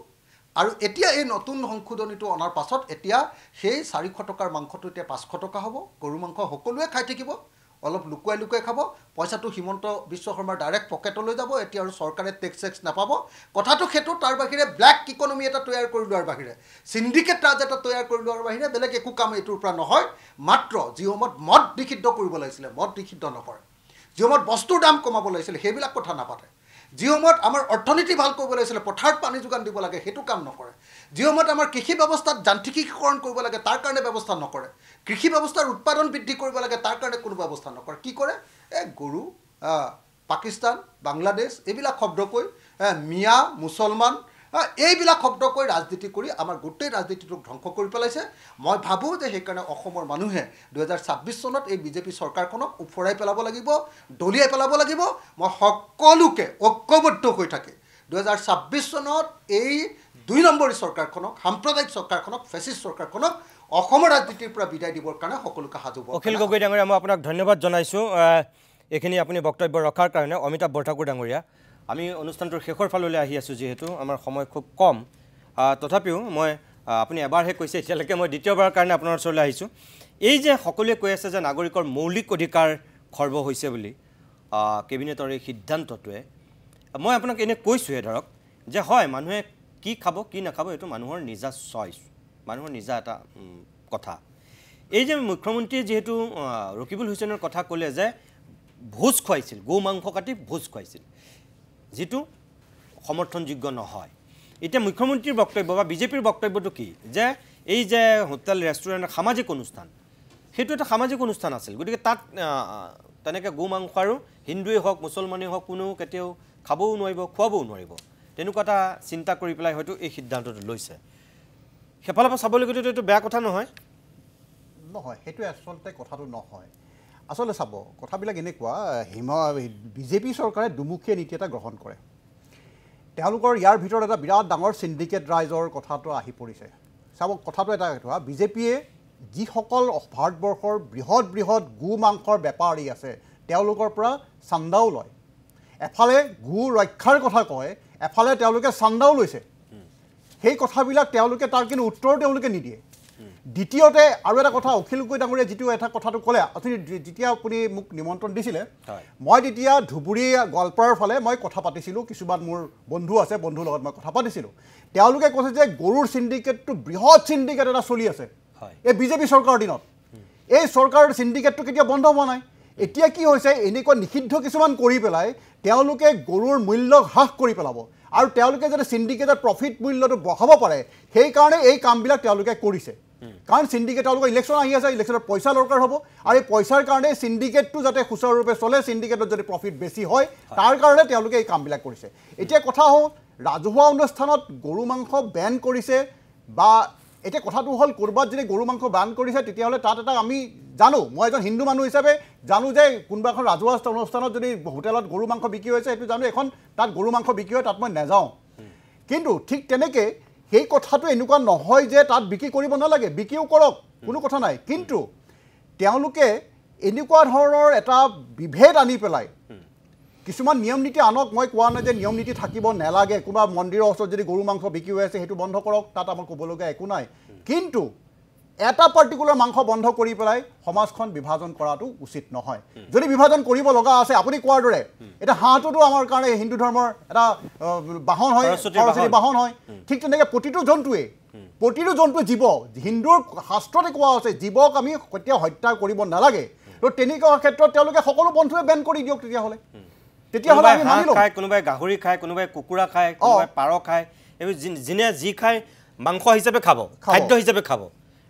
আৰু এতিয়া এই নতুন সংশোধনীটো অনাৰ পাছত এতিয়া সেই 400 টকাৰ মাংসটো এতিয়া 500 টকা হ'ব। গৰু মাংস সকলোৱে খাই থাকিব, অলপ লুকুৱাই লুকুৱাই খাব পইচাটো হিমন্ত বিশ্ব শৰ্মাৰ ডাইৰেক্ট পকেটলৈ যাব এতিয়া আৰু চৰকাৰে টেক্স নাপাব কথাটো সেইটো তাৰ বাহিৰে ব্লেক ইকনমি এটা তৈয়াৰ কৰি লোৱাৰ বাহিৰে সিন্ডিকেট ৰাজ এটা তৈয়াৰ কৰি লোৱাৰ বাহিৰে বেলেগ একো কাম এইটোৰ পৰা নহয় মাত্ৰ যি সময়ত মদ নিষিদ্ধ কৰিব লাগিছিলে মদ নিষিদ্ধ নকৰে যি সময়ত বস্তুৰ দাম কমাব লাগিছিলে সেইবিলাক কথা নাপাতে যি সময়ত আমাৰ অৰ্থনীতি ভাল কৰিব লাগিছিলে পথাৰত পানী যোগান দিব লাগে সেইটো কাম নকৰে যি সময়ত আমাৰ কৃষি ব্যৱস্থাত যান্ত্ৰিকীকৰণ কৰিব লাগে তাৰ কাৰণে ব্যৱস্থা নকৰে কৃষি ব্যৱস্থাৰ উৎপাদন বৃদ্ধি কৰিব লাগে তাৰ কাৰণে কোনো ব্যৱস্থা নকৰে কি কৰে গৰু পাকিস্তান বাংলাদেশ এইবিলাক শব্দ কৈ মিয়া মুছলমান এইবিলাক শব্দ কৈ ৰাজনীতি কৰি আমাৰ গোটেই ৰাজনীতিটোক ধ্বংস কৰি পেলাইছে মই ভাবোঁ যে সেইকাৰণে অসমৰ মানুহে 2026 চনত এই বিজেপি চৰকাৰখনক উফৰাই পেলাব লাগিব দলিয়াই পেলাব লাগিব মই সকলোকে ঐক্যবদ্ধ হৈ থাকে 2026 চনত এই 2 নম্বৰী চৰকাৰখনক সাম্প্ৰদায়িক চৰকাৰখনক ফেচিষ্ট চৰকাৰখনক অসমৰ ৰাজনীতিৰ পৰা বিদায় দিবৰ কাৰণে সকলোকে সাজু হ'ব অখিল গগৈ ডাঙৰীয়া মই আপোনাক ধন্যবাদ জনাইছোঁ এইখিনি আপুনি বক্তব্য ৰখাৰ কাৰণে অমিতাভ বৰঠাকুৰ ডাঙৰীয়া আমি অনুষ্ঠানটোৰ শেষৰ ফাললৈ আহি আছোঁ যিহেতু আমাৰ সময় খুব কম তথাপিও মই আপুনি এবাৰহে কৈছে এতিয়ালৈকে মই দ্বিতীয়বাৰৰ কাৰণে আপোনাৰ ওচৰলৈ আহিছোঁ এই যে সকলোৱে কৈ আছে যে নাগৰিকৰ মৌলিক অধিকাৰ খৰ্ব হৈছে বুলি কেবিনেটৰ এই সিদ্ধান্তটোৱে মই আপোনাক এনে কৈছোঁহে ধৰক যে হয় মানুহে কি খাব কি নাখাব এইটো মানুহৰ নিজা চইচ মানুহৰ নিজা এটা কথা এই যে মুখ্যমন্ত্ৰীয়ে যিহেতু ৰকিবুল হুছেইনৰ কথা ক'লে যে ভোজ খুৱাইছিল গো মাংস কাটি ভোজ খুৱাইছিল যিটো সমৰ্থনযোগ্য নহয় এতিয়া মুখ্যমন্ত্ৰীৰ বক্তব্য বা বিজেপিৰ বক্তব্যটো কি যে এই যে হোটেল ৰেষ্টুৰেণ্ট সামাজিক অনুষ্ঠান সেইটো এটা সামাজিক অনুষ্ঠান আছিল গতিকে তাত তেনেকৈ গো মাংস আৰু হিন্দুৱেই হওক মুছলমানেই হওক কোনো কেতিয়াও খাবও নোৱাৰিব খুৱাবও নোৱাৰিব তেনেকুৱা এটা চিন্তা কৰি পেলাই হয়তো এই সিদ্ধান্তটো লৈছে সেইফালৰ পৰা চাবলৈ গ'লেতো এইটো বেয়া কথা নহয় নহয় সেইটো আচলতে কথাটো নহয় আচলতে চাব কথাবিলাক এনেকুৱা বিজেপি চৰকাৰে দুমুখীয়া নীতি এটা গ্ৰহণ কৰে তেওঁলোকৰ ইয়াৰ ভিতৰত এটা বিৰাট ডাঙৰ সিন্ডিকেট ৰাইজৰ কথাটো আহি পৰিছে চাব কথাটো এটা বিজেপিয়ে যিসকল ভাৰতবৰ্ষৰ বৃহৎ বৃহৎ গো মাংসৰ বেপাৰী আছে তেওঁলোকৰ পৰা চান্দাও লয় এফালে গো ৰক্ষাৰ কথা কয় এফালে তেওঁলোকে চান্দাও লৈছে সেই কথাবিলাক তেওঁলোকে তাৰ কিন্তু উত্তৰ তেওঁলোকে নিদিয়ে দ্বিতীয়তে আৰু এটা কথা অখিল গগৈ ডাঙৰীয়া যিটো এটা কথাটো ক'লে যেতিয়া আপুনি মোক নিমন্ত্ৰণ দিছিলে মই তেতিয়া ধুবুৰী গোৱালপাৰাৰ ফালে মই কথা পাতিছিলোঁ কিছুমান মোৰ বন্ধু আছে বন্ধুৰ লগত মই কথা পাতিছিলোঁ তেওঁলোকে কৈছে যে গৰুৰ সিন্ডিকেটটো বৃহৎ সিন্ডিকেট এটা চলি আছে এই বিজেপি চৰকাৰৰ দিনত এই চৰকাৰৰ সিন্ডিকেটটো কেতিয়া বন্ধ হোৱা নাই এতিয়া কি হৈছে এনেকুৱা নিষিদ্ধ কিছুমান কৰি পেলাই তেওঁলোকে গৰুৰ মূল্য হ্ৰাস কৰি পেলাব আৰু তেওঁলোকে যাতে সিন্ডিকেটৰ প্ৰফিট মূল্যটো বঢ়াব পাৰে সেইকাৰণে এই কামবিলাক তেওঁলোকে কৰিছে কাৰণ সিন্ডিকেট তেওঁলোকৰ ইলেকশ্যন আহি আছে ইলেকশ্যনত পইচা দৰকাৰ হ'ব আৰু এই পইচাৰ কাৰণে সিন্ডিকেটটো যাতে সুচাৰুৰূপে চলে সিন্ডিকেটত যদি প্ৰফিট বেছি হয় তাৰ কাৰণে তেওঁলোকে এই কামবিলাক কৰিছে এতিয়া কথা হ'ল ৰাজহুৱা অনুষ্ঠানত গৰু মাংস বেন কৰিছে বা এতিয়া কথাটো হ'ল ক'ৰবাত যদি গৰু মাংস বেন কৰিছে তেতিয়াহ'লে তাত এটা আমি জানো মই এজন হিন্দু মানুহ হিচাপে জানো যে কোনোবা এখন ৰাজহুৱা অনুষ্ঠানত যদি হোটেলত গৰু মাংস বিক্ৰী হৈছে সেইটো জানো এখন তাত গৰু মাংস বিক্ৰী হয় তাত মই নাযাওঁ কিন্তু ঠিক তেনেকৈ সেই কথাটো এনেকুৱা নহয় যে তাত বিক্ৰী কৰিব নালাগে বিক্ৰীও কৰক কোনো কথা নাই কিন্তু তেওঁলোকে এনেকুৱা ধৰণৰ এটা বিভেদ আনি পেলাই কিছুমান নিয়ম নীতি আনক মই কোৱা নাই যে নিয়ম নীতি থাকিব নালাগে কোনোবা মন্দিৰৰ ওচৰত যদি গৰু মাংস বিক্ৰী হৈ আছে সেইটো বন্ধ কৰক তাত আমাৰ ক'বলগীয়া একো নাই কিন্তু এটা পাৰ্টিকুলাৰ মাংস বন্ধ কৰি পেলাই সমাজখন বিভাজন কৰাটো উচিত নহয় যদি বিভাজন কৰিব লগা আছে আপুনি কোৱাৰ দৰে এটা হাঁহটোতো আমাৰ কাৰণে হিন্দু ধৰ্মৰ এটা বাহন হয় সৰস্বতী বাহন হয় ঠিক তেনেকৈ প্ৰতিটো জন্তুৱে জীৱ হিন্দুৰ শাস্ত্ৰতে কোৱা আছে জীৱক আমি কেতিয়াও হত্যা কৰিব নালাগে তো তেনেকুৱা ক্ষেত্ৰত তেওঁলোকে সকলো বন্ধুৱে বেন কৰি দিয়ক তেতিয়াহ'লে আমি মানি লওঁ কোনোবাই গাহৰি খায় কোনোবাই কুকুৰা খায় কোনোবাই পাৰ খায় এইবোৰ যোনে যি খায় মাংস হিচাপে খাব খাদ্য হিচাপে খাব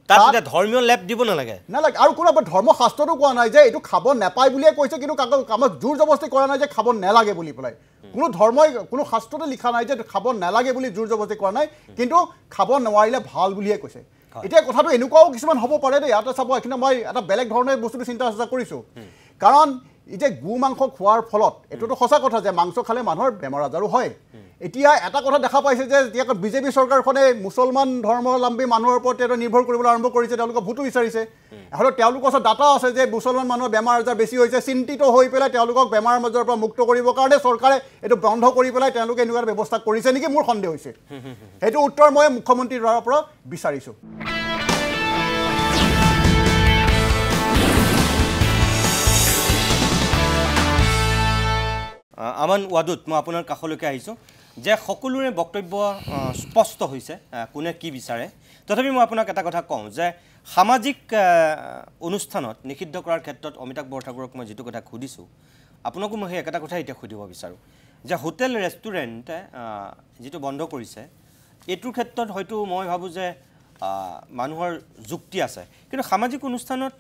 তাত ধৰ্মীয় লেপ দিব নালাগে আৰু কোনো ধৰ্মশাস্ত্ৰটো কোৱা নাই যে এইটো খাব নাপায় বুলিয়ে কৈছে কিন্তু আমাক জোৰ জবস্তি কৰা নাই যে খাব নালাগে বুলি পেলাই কোনো ধৰ্মই কোনো শাস্ত্ৰতে লিখা নাই যে খাব নালাগে বুলি জোৰ জবস্তি কৰা নাই কিন্তু খাব নোৱাৰিলে ভাল বুলিয়ে কৈছে এতিয়া কথাটো এনেকুৱাও কিছুমান হ'ব পাৰে দেই ইয়াতে চাব এইখিনি মই এটা বেলেগ ধৰণে বস্তুটো চিন্তা চৰ্চা কৰিছোঁ কাৰণ এই যে গো মাংস খোৱাৰ ফলত এইটোতো সঁচা কথা যে মাংস খালে মানুহৰ বেমাৰ আজাৰো হয় এতিয়া এটা কথা দেখা পাইছে যে এতিয়া বিজেপি চৰকাৰখনে মুছলমান ধৰ্মাৱলম্বী মানুহৰ ওপৰত এটা নিৰ্ভৰ কৰিবলৈ আৰম্ভ কৰিছে তেওঁলোকে ভোটো বিচাৰিছে আৰু তেওঁলোকৰ ওচৰত ডাটা আছে যে মুছলমান মানুহৰ বেমাৰ আজাৰ বেছি হৈছে চিন্তিত হৈ পেলাই তেওঁলোকক বেমাৰ আজাৰৰ পৰা মুক্ত কৰিবৰ কাৰণে চৰকাৰে এইটো বন্ধ কৰি পেলাই তেওঁলোকে এনেকুৱা ব্যৱস্থা কৰিছে নেকি মোৰ সন্দেহ হৈছে সেইটো উত্তৰ মই মুখ্যমন্ত্ৰীৰ পৰা বিচাৰিছোঁ আমান ৱাদুত মই আপোনাৰ কাষলৈকে আহিছোঁ যে সকলোৰে বক্তব্য স্পষ্ট হৈছে কোনে কি বিচাৰে তথাপি মই আপোনাক এটা কথা কওঁ যে সামাজিক অনুষ্ঠানত নিষিদ্ধ কৰাৰ ক্ষেত্ৰত অমিতাভ বৰঠাকুৰক মই যিটো কথা সুধিছোঁ আপোনাকো মই সেই একেটা কথাই এতিয়া সুধিব বিচাৰোঁ যে হোটেল ৰেষ্টুৰেণ্ট যিটো বন্ধ কৰিছে এইটোৰ ক্ষেত্ৰত হয়তো মই ভাবোঁ যে মানুহৰ যুক্তি আছে কিন্তু সামাজিক অনুষ্ঠানত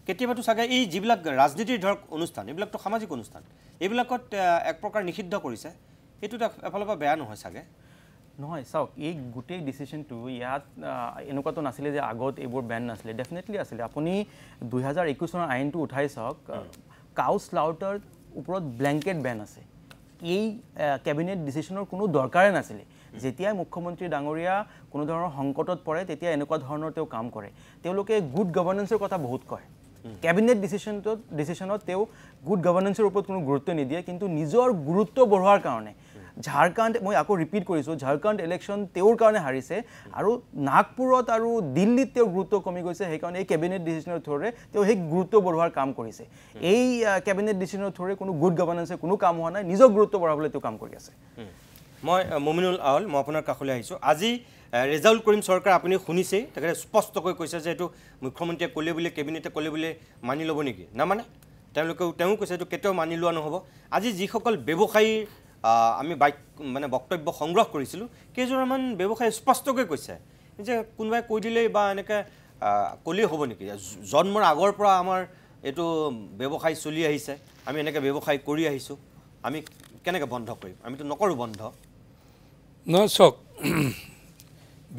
কেতিয়াবাতো চাগে এই যিবিলাক ৰাজনীতিৰ ধৰক অনুষ্ঠান এইবিলাকতো সামাজিক অনুষ্ঠান এইবিলাকত এক প্ৰকাৰ নিষিদ্ধ কৰিছে এইটো এফালৰ পৰা বেয়া নহয় চাগে নহয় চাওক এই গোটেই ডিচিশ্যনটো ইয়াত এনেকুৱাতো নাছিলে যে আগত এইবোৰ বেন নাছিলে ডেফিনেটলি আছিলে আপুনি 2021 চনৰ আইনটো উঠাই চাওক কাউ স্লাউটাৰ ওপৰত ব্লেংকেট বেন আছে এই কেবিনেট ডিচিশ্যনৰ কোনো দৰকাৰে নাছিলে যেতিয়া মুখ্যমন্ত্ৰী ডাঙৰীয়া কোনো ধৰণৰ সংকটত পৰে তেতিয়া এনেকুৱা ধৰণৰ তেওঁ কাম কৰে তেওঁলোকে গুড গভৰ্নেন্সৰ কথা বহুত কয় কেবিনেট ডিচিশ্যনত তেওঁ গুড গভৰ্নেন্সৰ ওপৰত কোনো গুৰুত্ব নিদিয়ে কিন্তু নিজৰ গুৰুত্ব বঢ়োৱাৰ কাৰণে ঝাৰখণ্ড মই আকৌ ৰিপিট কৰিছোঁ ঝাৰখণ্ড ইলেকশ্যন তেওঁৰ কাৰণে হাৰিছে আৰু নাগপুৰত আৰু দিল্লীত তেওঁৰ গুৰুত্ব কমি গৈছে সেইকাৰণে এই কেবিনেট ডিচিশ্যনৰ থ্ৰুৰে তেওঁ সেই গুৰুত্ব বঢ়োৱাৰ কাম কৰিছে এই কেবিনেট ডিচিশ্যনৰ থ্ৰুৰে কোনো গুড গভৰ্নেন্সে কোনো কাম হোৱা নাই নিজৰ গুৰুত্ব বঢ়াবলৈ তেওঁ কাম কৰি আছে মই মমিনুল আউল মই আপোনাৰ কাষলৈ আহিছোঁ আজি ৰেজাউল কৰিম চৰকাৰ আপুনি শুনিছেই তেখেতে স্পষ্টকৈ কৈছে যে এইটো মুখ্যমন্ত্ৰীয়ে ক'লে বুলি কেবিনেটে ক'লে বুলি মানি ল'ব নেকি নামানে তেওঁ কৈছে এইটো কেতিয়াও মানি লোৱা নহ'ব আজি যিসকল ব্যৱসায়ী আমি বক্তব্য সংগ্ৰহ কৰিছিলোঁ কেইজনমান ব্যৱসায়ী স্পষ্টকৈ কৈছে যে কোনোবাই কৈ দিলেই বা এনেকৈ ক'লেই হ'ব নেকি জন্মৰ আগৰ পৰা আমাৰ এইটো ব্যৱসায় চলি আহিছে আমি এনেকৈ ব্যৱসায় কৰি আহিছোঁ আমি কেনেকৈ বন্ধ কৰিম আমিতো নকৰোঁ বন্ধ নহয় চাওক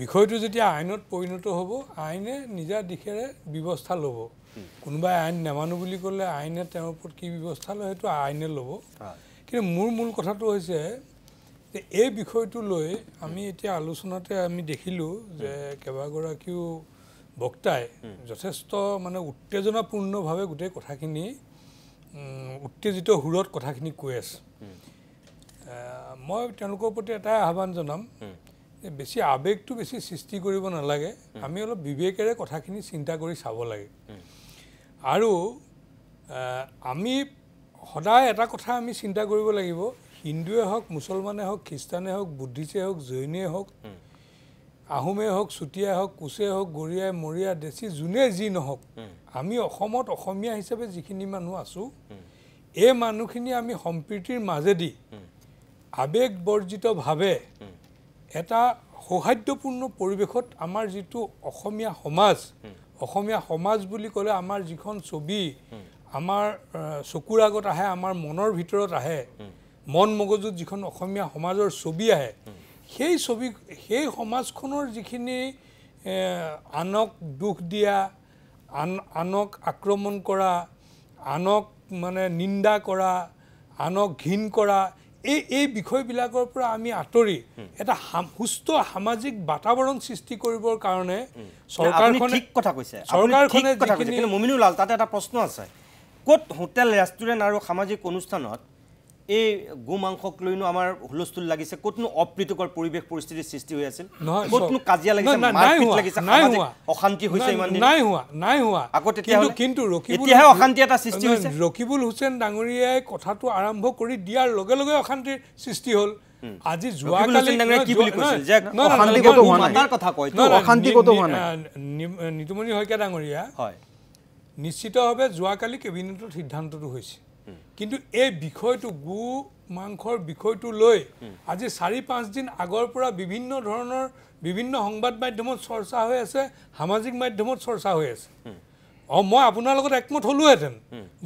বিষয়টো যেতিয়া আইনত পৰিণত হ'ব আইনে নিজা দিশেৰে ব্যৱস্থা ল'ব কোনোবাই আইন নেমানো বুলি ক'লে আইনে তেওঁৰ ওপৰত কি ব্যৱস্থা লয় সেইটো আইনে ল'ব কিন্তু মূল কথাটো হৈছে যে এই বিষয়টো লৈ আমি এতিয়া আলোচনাতে আমি দেখিলোঁ যে কেইবাগৰাকীও বক্তাই যথেষ্ট উত্তেজনাপূৰ্ণভাৱে গোটেই কথাখিনি উত্তেজিত সুৰত কথাখিনি কৈ আছে মই তেওঁলোকৰ প্ৰতি এটাই আহ্বান জনাম যে বেছি আৱেগটো বেছি সৃষ্টি কৰিব নালাগে আমি অলপ বিবেকেৰে কথাখিনি চিন্তা কৰি চাব লাগে আৰু আমি সদায় এটা কথা আমি চিন্তা কৰিব লাগিব হিন্দুৱে হওক মুছলমানে হওক খ্ৰীষ্টানে হওক বুদ্ধিষ্টে হওক জৈনে হওক আহোমে হওক চুতীয়াই হওক কোচে হওক গৰিয়াই মৰিয়া দেশী যোনে যি নহওক আমি অসমত অসমীয়া হিচাপে যিখিনি মানুহ আছোঁ এই মানুহখিনি আমি সম্প্ৰীতিৰ মাজেদি আৱেগবৰ্জিতভাৱে এটা সৌহাৰ্দ্যপূৰ্ণ পৰিৱেশত আমাৰ যিটো অসমীয়া সমাজ বুলি ক'লে আমাৰ যিখন ছবি আমাৰ চকুৰ আগত আহে আমাৰ মনৰ ভিতৰত আহে মন মগজুত যিখন অসমীয়া সমাজৰ ছবি আহে সেই সমাজখনৰ যিখিনি আনক দুখ দিয়া আনক আক্ৰমণ কৰা আনক নিন্দা কৰা আনক ঘিণ কৰা এই বিষয়বিলাকৰ পৰা আমি আঁতৰি এটা সুস্থ সামাজিক বাতাবৰণ সৃষ্টি কৰিবৰ কাৰণে চৰকাৰখনে ঠিক কথা কৈছে চৰকাৰখনে মমিনুল লাল তাতে এটা প্ৰশ্ন আছে ক'ত হোটেল ৰেষ্টুৰেণ্ট আৰু সামাজিক অনুষ্ঠানত এই গো মাংসক লৈনো আমাৰ হুলস্থুল লাগিছে ক'তনো অপ্ৰীতিকৰ পৰিৱেশ পৰিস্থিতিৰ সৃষ্টি হৈ আছিল ক'তনো কাজিয়া লাগিছে মাৰপিট লাগিছে সামাজিক অশান্তি হৈছে ইমান দিন নাই হোৱা আগতে কিন্তু এতিয়াহে অশান্তি এটা সৃষ্টি হৈছে ৰকিবুল হুছেইন ডাঙৰীয়াই কথাটো আৰম্ভ কৰি দিয়াৰ লগে লগে অশান্তিৰ সৃষ্টি হ'ল আজি যোৱাকালি নিতুমণি শইকীয়া ডাঙৰীয়া নিশ্চিতভাৱে যোৱাকালি কেবিনেটত সিদ্ধান্তটো হৈছে কিন্তু এই বিষয়টো গো মাংসৰ বিষয়টো লৈ আজি 4-5 দিন আগৰ পৰা বিভিন্ন সংবাদ মাধ্যমত চৰ্চা হৈ আছে সামাজিক মাধ্যমত চৰ্চা হৈ আছে মই আপোনাৰ লগত একমত হলোহেঁতেন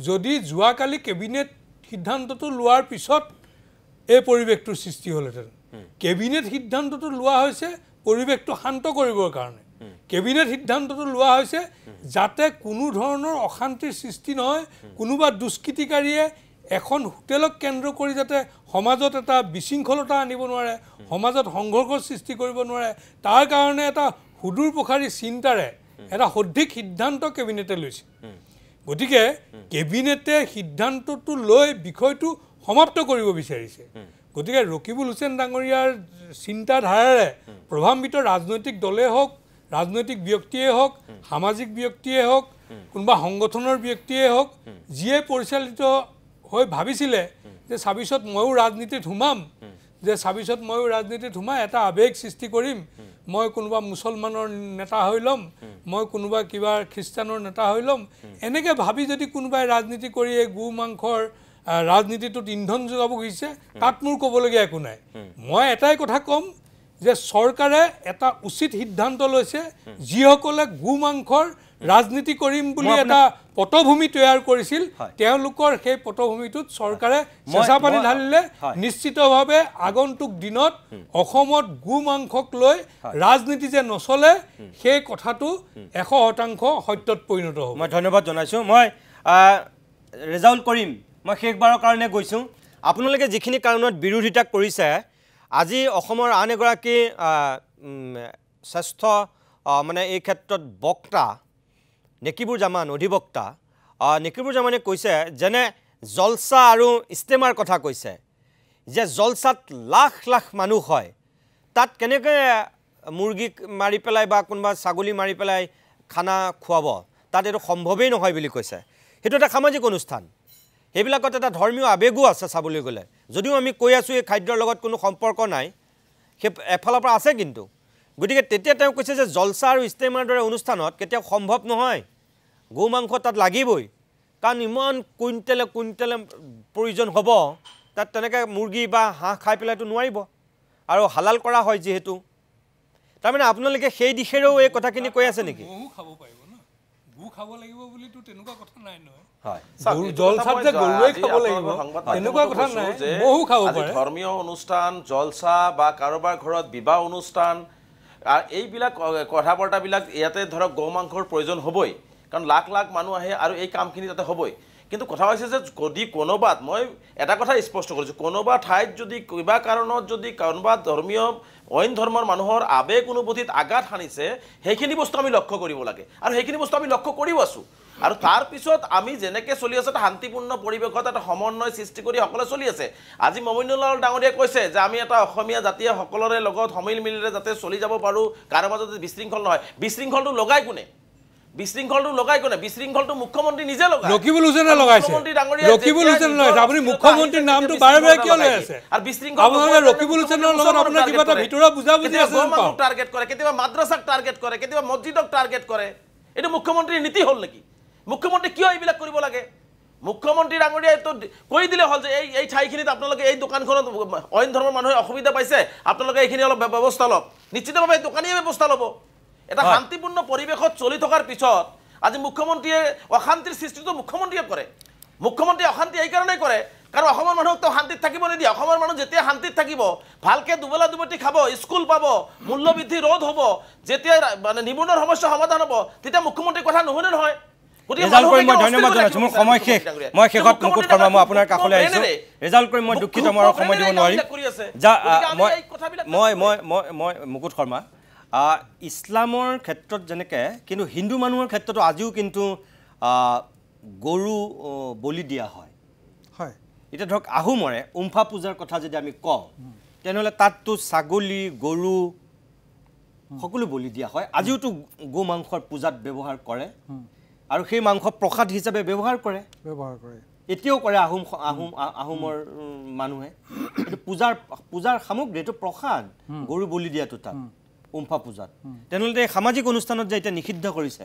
যদি যোৱাকালি কেবিনেট সিদ্ধান্তটো লোৱাৰ পিছত এই পৰিৱেশটোৰ সৃষ্টি হ'লহেঁতেন কেবিনেট সিদ্ধান্তটো লোৱা হৈছে পৰিৱেশটো শান্ত কৰিবৰ কাৰণে কেবিনেট সিদ্ধান্তটো লোৱা হৈছে যাতে কোনো ধৰণৰ অশান্তিৰ সৃষ্টি নহয় কোনোবা দুষ্কৃতিকাৰীয়ে এখন হোটেলক কেন্দ্ৰ কৰি যাতে সমাজত এটা বিশৃংখলতা আনিব নোৱাৰে সমাজত সংঘৰ্ষৰ সৃষ্টি কৰিব নোৱাৰে তাৰ কাৰণে এটা সুদূৰ প্ৰসাৰী চিন্তাৰে এটা সঠিক সিদ্ধান্ত কেবিনেটে লৈছে গতিকে কেবিনেটে সিদ্ধান্তটো লৈ বিষয়টো সমাপ্ত কৰিব বিচাৰিছে গতিকে ৰকিবুল হুছেইন ডাঙৰীয়াৰ চিন্তাধাৰাৰে প্ৰভাৱান্বিত ৰাজনৈতিক দলে হওক ৰাজনৈতিক ব্যক্তিয়ে হওক সামাজিক ব্যক্তিয়ে হওক কোনোবা সংগঠনৰ ব্যক্তিয়ে হওক যিয়ে পৰিচালিত হৈ ভাবিছিলে যে ২৬ত ময়ো ৰাজনীতিত সোমাম যে ২৬ত ময়ো ৰাজনীতিত সোমাই এটা আৱেগ সৃষ্টি কৰিম মই কোনোবা মুছলমানৰ নেতা হৈ ল'ম মই কোনোবা কিবা খ্ৰীষ্টানৰ নেতা হৈ ল'ম এনেকৈ ভাবি যদি কোনোবাই ৰাজনীতি কৰি এই গো মাংসৰ ৰাজনীতিটোত ইন্ধন যোগাব খুজিছে তাত মোৰ ক'বলগীয়া একো নাই মই এটাই কথা ক'ম যে চৰকাৰে এটা উচিত সিদ্ধান্ত লৈছে যিসকলে গো মাংসৰ ৰাজনীতি কৰিম বুলি এটা পটভূমি তৈয়াৰ কৰিছিল তেওঁলোকৰ সেই পটভূমিটোত চৰকাৰে চেঁচা পানী ঢালিলে নিশ্চিতভাৱে আগন্তুক দিনত অসমত গো মাংসক লৈ ৰাজনীতি যে নচলে সেই কথাটো ১০০% সত্যত পৰিণত হ'ব মই ধন্যবাদ জনাইছোঁ মই ৰেজাউল কৰিম মই শেষবাৰৰ কাৰণে গৈছোঁ আপোনালোকে যিখিনি কাৰণত বিৰোধিতা কৰিছে আজি অসমৰ আন এগৰাকী শ্ৰেষ্ঠ মানে এই ক্ষেত্ৰত বক্তা নেকিবুৰ জামান অধিবক্তা নেকিবুৰ জামানে কৈছে যেনে জলসা আৰু ইস্তেমাৰ কথা কৈছে যে জলসাত লাখ লাখ মানুহ হয় তাত কেনেকৈ মুৰ্গী মাৰি পেলাই বা কোনোবা ছাগলী মাৰি পেলাই খানা খুৱাব তাত এইটো সম্ভৱেই নহয় বুলি কৈছে সেইটো এটা সামাজিক অনুষ্ঠান সেইবিলাকত এটা ধৰ্মীয় আৱেগো আছে চাবলৈ গ'লে যদিও আমি কৈ আছোঁ এই খাদ্যৰ লগত কোনো সম্পৰ্ক নাই সেই এফালৰ পৰা আছে কিন্তু গতিকে তেতিয়া তেওঁ কৈছে যে জলসা আৰু ইস্তেমাৰ দৰে অনুষ্ঠানত কেতিয়াও সম্ভৱ নহয় গো মাংস তাত লাগিবই কাৰণ ইমান কুইণ্টেলে প্ৰয়োজন হ'ব তাত তেনেকৈ মুৰ্গী বা হাঁহ খাই পেলাইতো নোৱাৰিব আৰু হালাল কৰা হয় যিহেতু তাৰমানে আপোনালোকে সেই দিশেৰেও এই কথাখিনি কৈ আছে নেকি মহো খাব পাৰিব ন গো খাব লাগিব বুলিতো তেনেকুৱা কথা নাই নহয় ধৰ্মীয় অনুষ্ঠান জলসা বা কাৰোবাৰ ঘৰত বিবাহ অনুষ্ঠান এইবিলাক কথা বৰ্তাবিলাক ইয়াতে ধৰক গো মাংসৰ প্ৰয়োজন হ'বই কাৰণ লাখ লাখ মানুহ আহে আৰু এই কামখিনি তাতে হ'বই কিন্তু কথা হৈছে যে যদি কোনোবাত মই এটা কথা স্পষ্ট কৰিছোঁ কোনোবা ঠাইত যদি কিবা কাৰণত যদি কোনোবা ধৰ্মীয় অইন ধৰ্মৰ মানুহৰ আৱেগ অনুভূতিত আঘাত সানিছে সেইখিনি বস্তু আমি লক্ষ্য কৰিব লাগে আৰু সেইখিনি বস্তু আমি লক্ষ্য কৰিও আছোঁ আৰু তাৰ পিছত আমি যেনেকৈ চলি আছে এটা শান্তিপূৰ্ণ পৰিৱেশত এটা সমন্বয় সৃষ্টি কৰি সকলোৱে চলি আছে আজি মমিনুল্লাহ ডাঙৰীয়াই কৈছে যে আমি এটা অসমীয়া জাতীয় সকলোৰে লগত সমিল মিলেৰে যাতে চলি যাব পাৰোঁ কাৰো মাজত বিশৃংখল নহয় বিশৃংখলটো লগাই কোনে বিশৃংখলটো মুখ্যমন্ত্ৰী নিজে লগায় ৰকিবুল হুছেইনে লগাইছে ৰকিবুল হুছেইন লগাইছে আপুনি মুখ্যমন্ত্ৰীৰ নামটো বাৰে বাৰে কিয় লৈ আছে আৰু বিশৃংখল আপোনালোকে ৰকিবুল হুছেইনৰ লগত আপোনাৰ কিবা এটা ভিতৰুৱা বুজাবুজি আছে টাৰ্গেট কৰে কেতিয়াবা মাদ্ৰাসাক টাৰ্গেট কৰে কেতিয়াবা মছজিদক টাৰ্গেট কৰে এইটো মুখ্যমন্ত্ৰীৰ নীতি হ'ল নেকি মুখ্যমন্ত্ৰী কিয় এইবিলাক কৰিব লাগে মুখ্যমন্ত্ৰী ডাঙৰীয়াই তো কৈ দিলে হ'ল যে এই ঠাইখিনিত আপোনালোকে এই দোকানখনত অইন ধৰ্মৰ মানুহে অসুবিধা পাইছে আপোনালোকে এইখিনি অলপ ব্যৱস্থা লওক নিশ্চিতভাৱে দোকানীয়ে ব্যৱস্থা ল'ব এটা শান্তিপূৰ্ণ পৰিৱেশত চলি থকাৰ পিছত আজি মুখ্যমন্ত্ৰীয়ে অশান্তিৰ সৃষ্টিটো মুখ্যমন্ত্ৰীয়ে কৰে মুখ্যমন্ত্ৰীয়ে অশান্তি এইকাৰণেই কৰে কাৰণ অসমৰ মানুহক তো শান্তিত থাকিব নিদিয়ে অসমৰ মানুহ যেতিয়া শান্তিত থাকিব ভালকৈ দুবেলা দুবটি খাব স্কুল পাব মূল্যবৃদ্ধি ৰোধ হ'ব যেতিয়া মানে নিবনুৱাৰ সমস্যা সমাধান হ'ব তেতিয়া মুখ্যমন্ত্ৰীৰ কথা নুশুনে নহয় ৰেজাল্ট কৰি মই ধন্যবাদ জনাইছোঁ মোৰ সময় শেষ মই শেষত মুকুট শৰ্মা মই আপোনাৰ কাষলৈ আহিছোঁ ৰেজাল্ট কৰি মই দুখিত মই আৰু সময় দিব নোৱাৰিম যা মই মুকুট শৰ্মা ইছলামৰ ক্ষেত্ৰত যেনেকৈ কিন্তু হিন্দু মানুহৰ ক্ষেত্ৰতো আজিও কিন্তু গৰু বলি দিয়া হয় এতিয়া ধৰক আহোমৰে উমফা পূজাৰ কথা যদি আমি কওঁ তেনেহ'লে তাততো ছাগলী গৰু সকলো বলি দিয়া হয় আজিওতো গো মাংসৰ পূজাত ব্যৱহাৰ কৰে আৰু সেই মাংস প্ৰসাদ হিচাপে ব্যৱহাৰ কৰে এতিয়াও কৰে আহোমৰ মানুহে এইটো পূজাৰ সামগ্ৰী এইটো প্ৰসাদ গৰু বলি দিয়াটো তাত উমফা পূজাত তেনেহ'লে সামাজিক অনুষ্ঠানত যে এতিয়া নিষিদ্ধ কৰিছে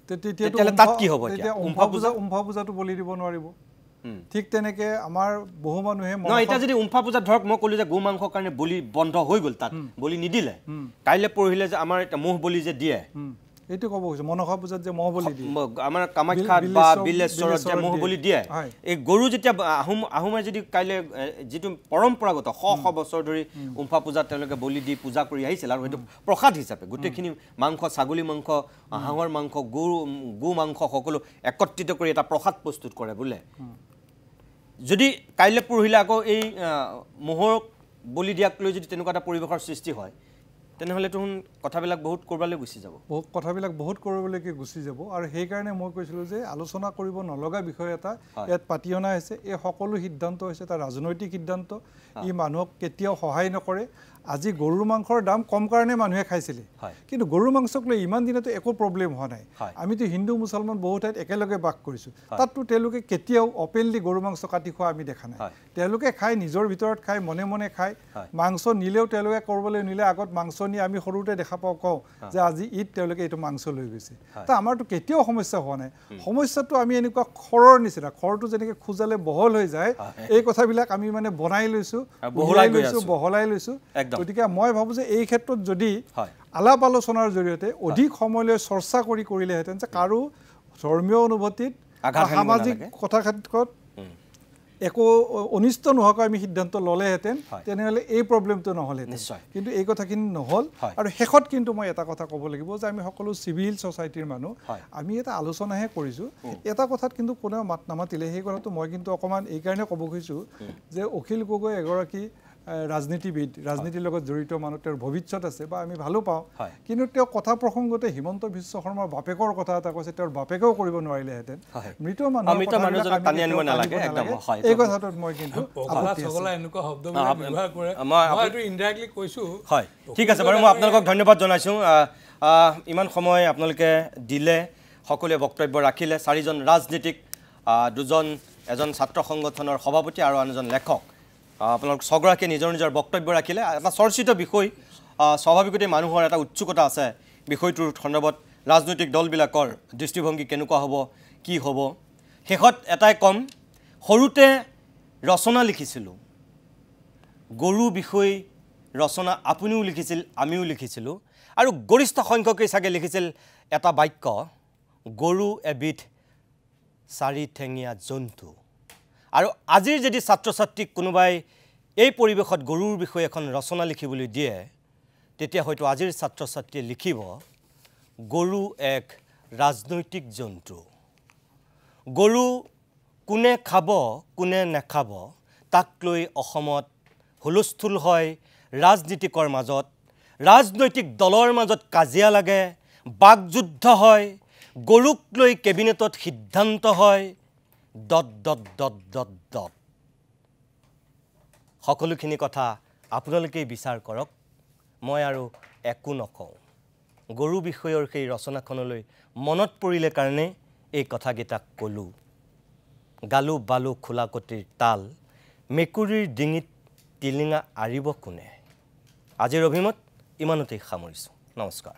তেতিয়াহ'লে তাত কি হ'ব এতিয়া উমফা পূজাটো বলি দিব নোৱাৰিব ঠিক তেনেকৈ আমাৰ বহু মানুহে এতিয়া যদি উমফা পূজাত ধৰক মই ক'লোঁ যে গো মাংসৰ কাৰণে বলি বন্ধ হৈ গ'ল তাত বলি নিদিলে কাইলৈ পৰহিলে যে আমাৰ এতিয়া মহ বলি যে দিয়ে এইটো ক'ব খুজিছোঁ মনসা পূজাত যে মহ বলি দিয়ে আমাৰ কামাখ্যাত বা বিলেশ্বৰত যে মহ বলি দিয়ে এই গৰু যেতিয়া আহোমে যদি কাইলৈ যিটো পৰম্পৰাগত শ বছৰ ধৰি উমফা পূজাত তেওঁলোকে বলি দি পূজা কৰি আহিছিল আৰু সেইটো প্ৰসাদ হিচাপে গোটেইখিনি মাংস ছাগলী মাংস হাঁহৰ মাংস গো মাংস সকলো একত্ৰিত কৰি এটা প্ৰসাদ প্ৰস্তুত কৰে বোলে যদি কাইলৈ পৰহিলে আকৌ এই মহক বলি দিয়াক লৈ যদি তেনেকুৱা এটা পৰিৱেশৰ সৃষ্টি হয় তেনেহ'লেতো কথাবিলাক বহুত ক'ৰবালৈ গুচি যাব কথাবিলাক বহুত ক'ৰবালৈকে গুচি যাব আৰু সেইকাৰণে মই কৈছিলোঁ যে আলোচনা কৰিব নলগা বিষয় এটা ইয়াত পাতি অনা হৈছে এই সকলো সিদ্ধান্ত হৈছে এটা ৰাজনৈতিক সিদ্ধান্ত ই মানুহক কেতিয়াও সহায় নকৰে আজি গৰুৰ মাংসৰ দাম কম কাৰণে মানুহে খাইছিলে কিন্তু গৰুৰ মাংসক লৈ ইমান দিনতো একো প্ৰব্লেম হোৱা নাই আমিতো হিন্দু মুছলমান বহু ঠাইত একেলগে বাস কৰিছোঁ তাততো তেওঁলোকে কেতিয়াও অপেনলি গৰু মাংস কাটি খোৱা আমি দেখা নাই তেওঁলোকে খাই নিজৰ ভিতৰত খাই মনে মনে খায় মাংস নিলেও তেওঁলোকে কৰিবলৈ নিলে আগত মাংস নি আমি সৰুতে দেখা পাওঁ কওঁ যে আজি ঈদ তেওঁলোকে এইটো মাংস লৈ গৈছে তা আমাৰতো কেতিয়াও সমস্যা হোৱা নাই সমস্যাটো আমি এনেকুৱা খৰৰ নিচিনা খৰটো যেনেকৈ খোজালে বহল হৈ যায় এই কথাবিলাক আমি মানে বনাই লৈছোঁ বহলাই লৈছোঁ গতিকে মই ভাবোঁ যে এই ক্ষেত্ৰত যদি আলাপ আলোচনাৰ জৰিয়তে অধিক সময়লৈ চৰ্চা কৰিলেহেঁতেন যে কাৰো ধৰ্মীয় অনুভূতিত সামাজিক কথা ক্ষেত্ৰত একো অনিষ্ট নোহোৱাকৈ আমি সিদ্ধান্ত ল'লেহেঁতেন তেনেহ'লে এই প্ৰব্লেমটো নহ'লহেঁতেন কিন্তু এই কথাখিনি নহ'ল আৰু শেষত কিন্তু মই এটা কথা ক'ব লাগিব যে আমি সকলো চিভিল ছ'চাইটিৰ মানুহ আমি এটা আলোচনাহে কৰিছোঁ এটা কথাত কিন্তু কোনেও মাত নামাতিলে সেই কথাটো মই কিন্তু অকণমান এইকাৰণে ক'ব খুজিছোঁ যে অখিল গগৈ এগৰাকী ৰাজনীতিবিদ ৰাজনীতিৰ লগত জড়িত মানুহ তেওঁৰ ভৱিষ্যত আছে বা আমি ভালো পাওঁ কিন্তু তেওঁ কথা প্ৰসংগতে হিমন্ত বিশ্ব শৰ্মাৰ বাপেকৰ কথা এটা কৈছে তেওঁৰ বাপেকেও কৰিব নোৱাৰিলেহেঁতেন মৃত মানুহৰ এই কথাটোত মই কিন্তু হয় ঠিক আছে বাৰু মই আপোনালোকক ধন্যবাদ জনাইছোঁ ইমান সময় আপোনালোকে দিলে সকলোৱে বক্তব্য ৰাখিলে চাৰিজন ৰাজনীতিক এজন ছাত্ৰ সংগঠনৰ সভাপতি আৰু আনজন লেখক আপোনালোক ছগৰাকীয়ে নিজৰ বক্তব্য ৰাখিলে এটা চৰ্চিত বিষয় স্বাভাৱিকতে মানুহৰ এটা উৎসুকতা আছে বিষয়টোৰ সন্দৰ্ভত ৰাজনৈতিক দলবিলাকৰ দৃষ্টিভংগী কেনেকুৱা হ'ব কি হ'ব শেষত এটাই কম সৰুতে ৰচনা লিখিছিলোঁ গৰু বিষয় ৰচনা আপুনিও লিখিছিল আমিও লিখিছিলোঁ আৰু গৰিষ্ঠ সংখ্যকেই চাগে লিখিছিল এটা বাক্য গৰু এবিধ চাৰিঠেঙীয়া জন্তু আৰু আজিৰ যদি ছাত্ৰ ছাত্ৰীক কোনোবাই এই পৰিৱেশত গৰুৰ বিষয়ে এখন ৰচনা লিখিবলৈ দিয়ে তেতিয়া হয়তো আজিৰ ছাত্ৰ ছাত্ৰীয়ে লিখিব গৰু এক ৰাজনৈতিক জন্তু গৰু কোনে খাব কোনে নাখাব তাক লৈ অসমত হুলস্থুল হয় ৰাজনীতিকৰ মাজত ৰাজনৈতিক দলৰ মাজত কাজিয়া লাগে বাকযুদ্ধ হয় গৰুক লৈ কেবিনেটত সিদ্ধান্ত হয় সকলোখিনি কথা আপোনালোকেই বিচাৰ কৰক মই আৰু একো নকওঁ গৰু বিষয়ৰ সেই ৰচনাখনলৈ মনত পৰিলে কাৰণে এই কথাকেইটা ক'লোঁ গালু বালু খোলাকটিৰ তাল মেকুৰীৰ ডিঙিত টিলিঙা আৰিব কোনে আজিৰ অভিমত ইমানতেই সামৰিছোঁ নমস্কাৰ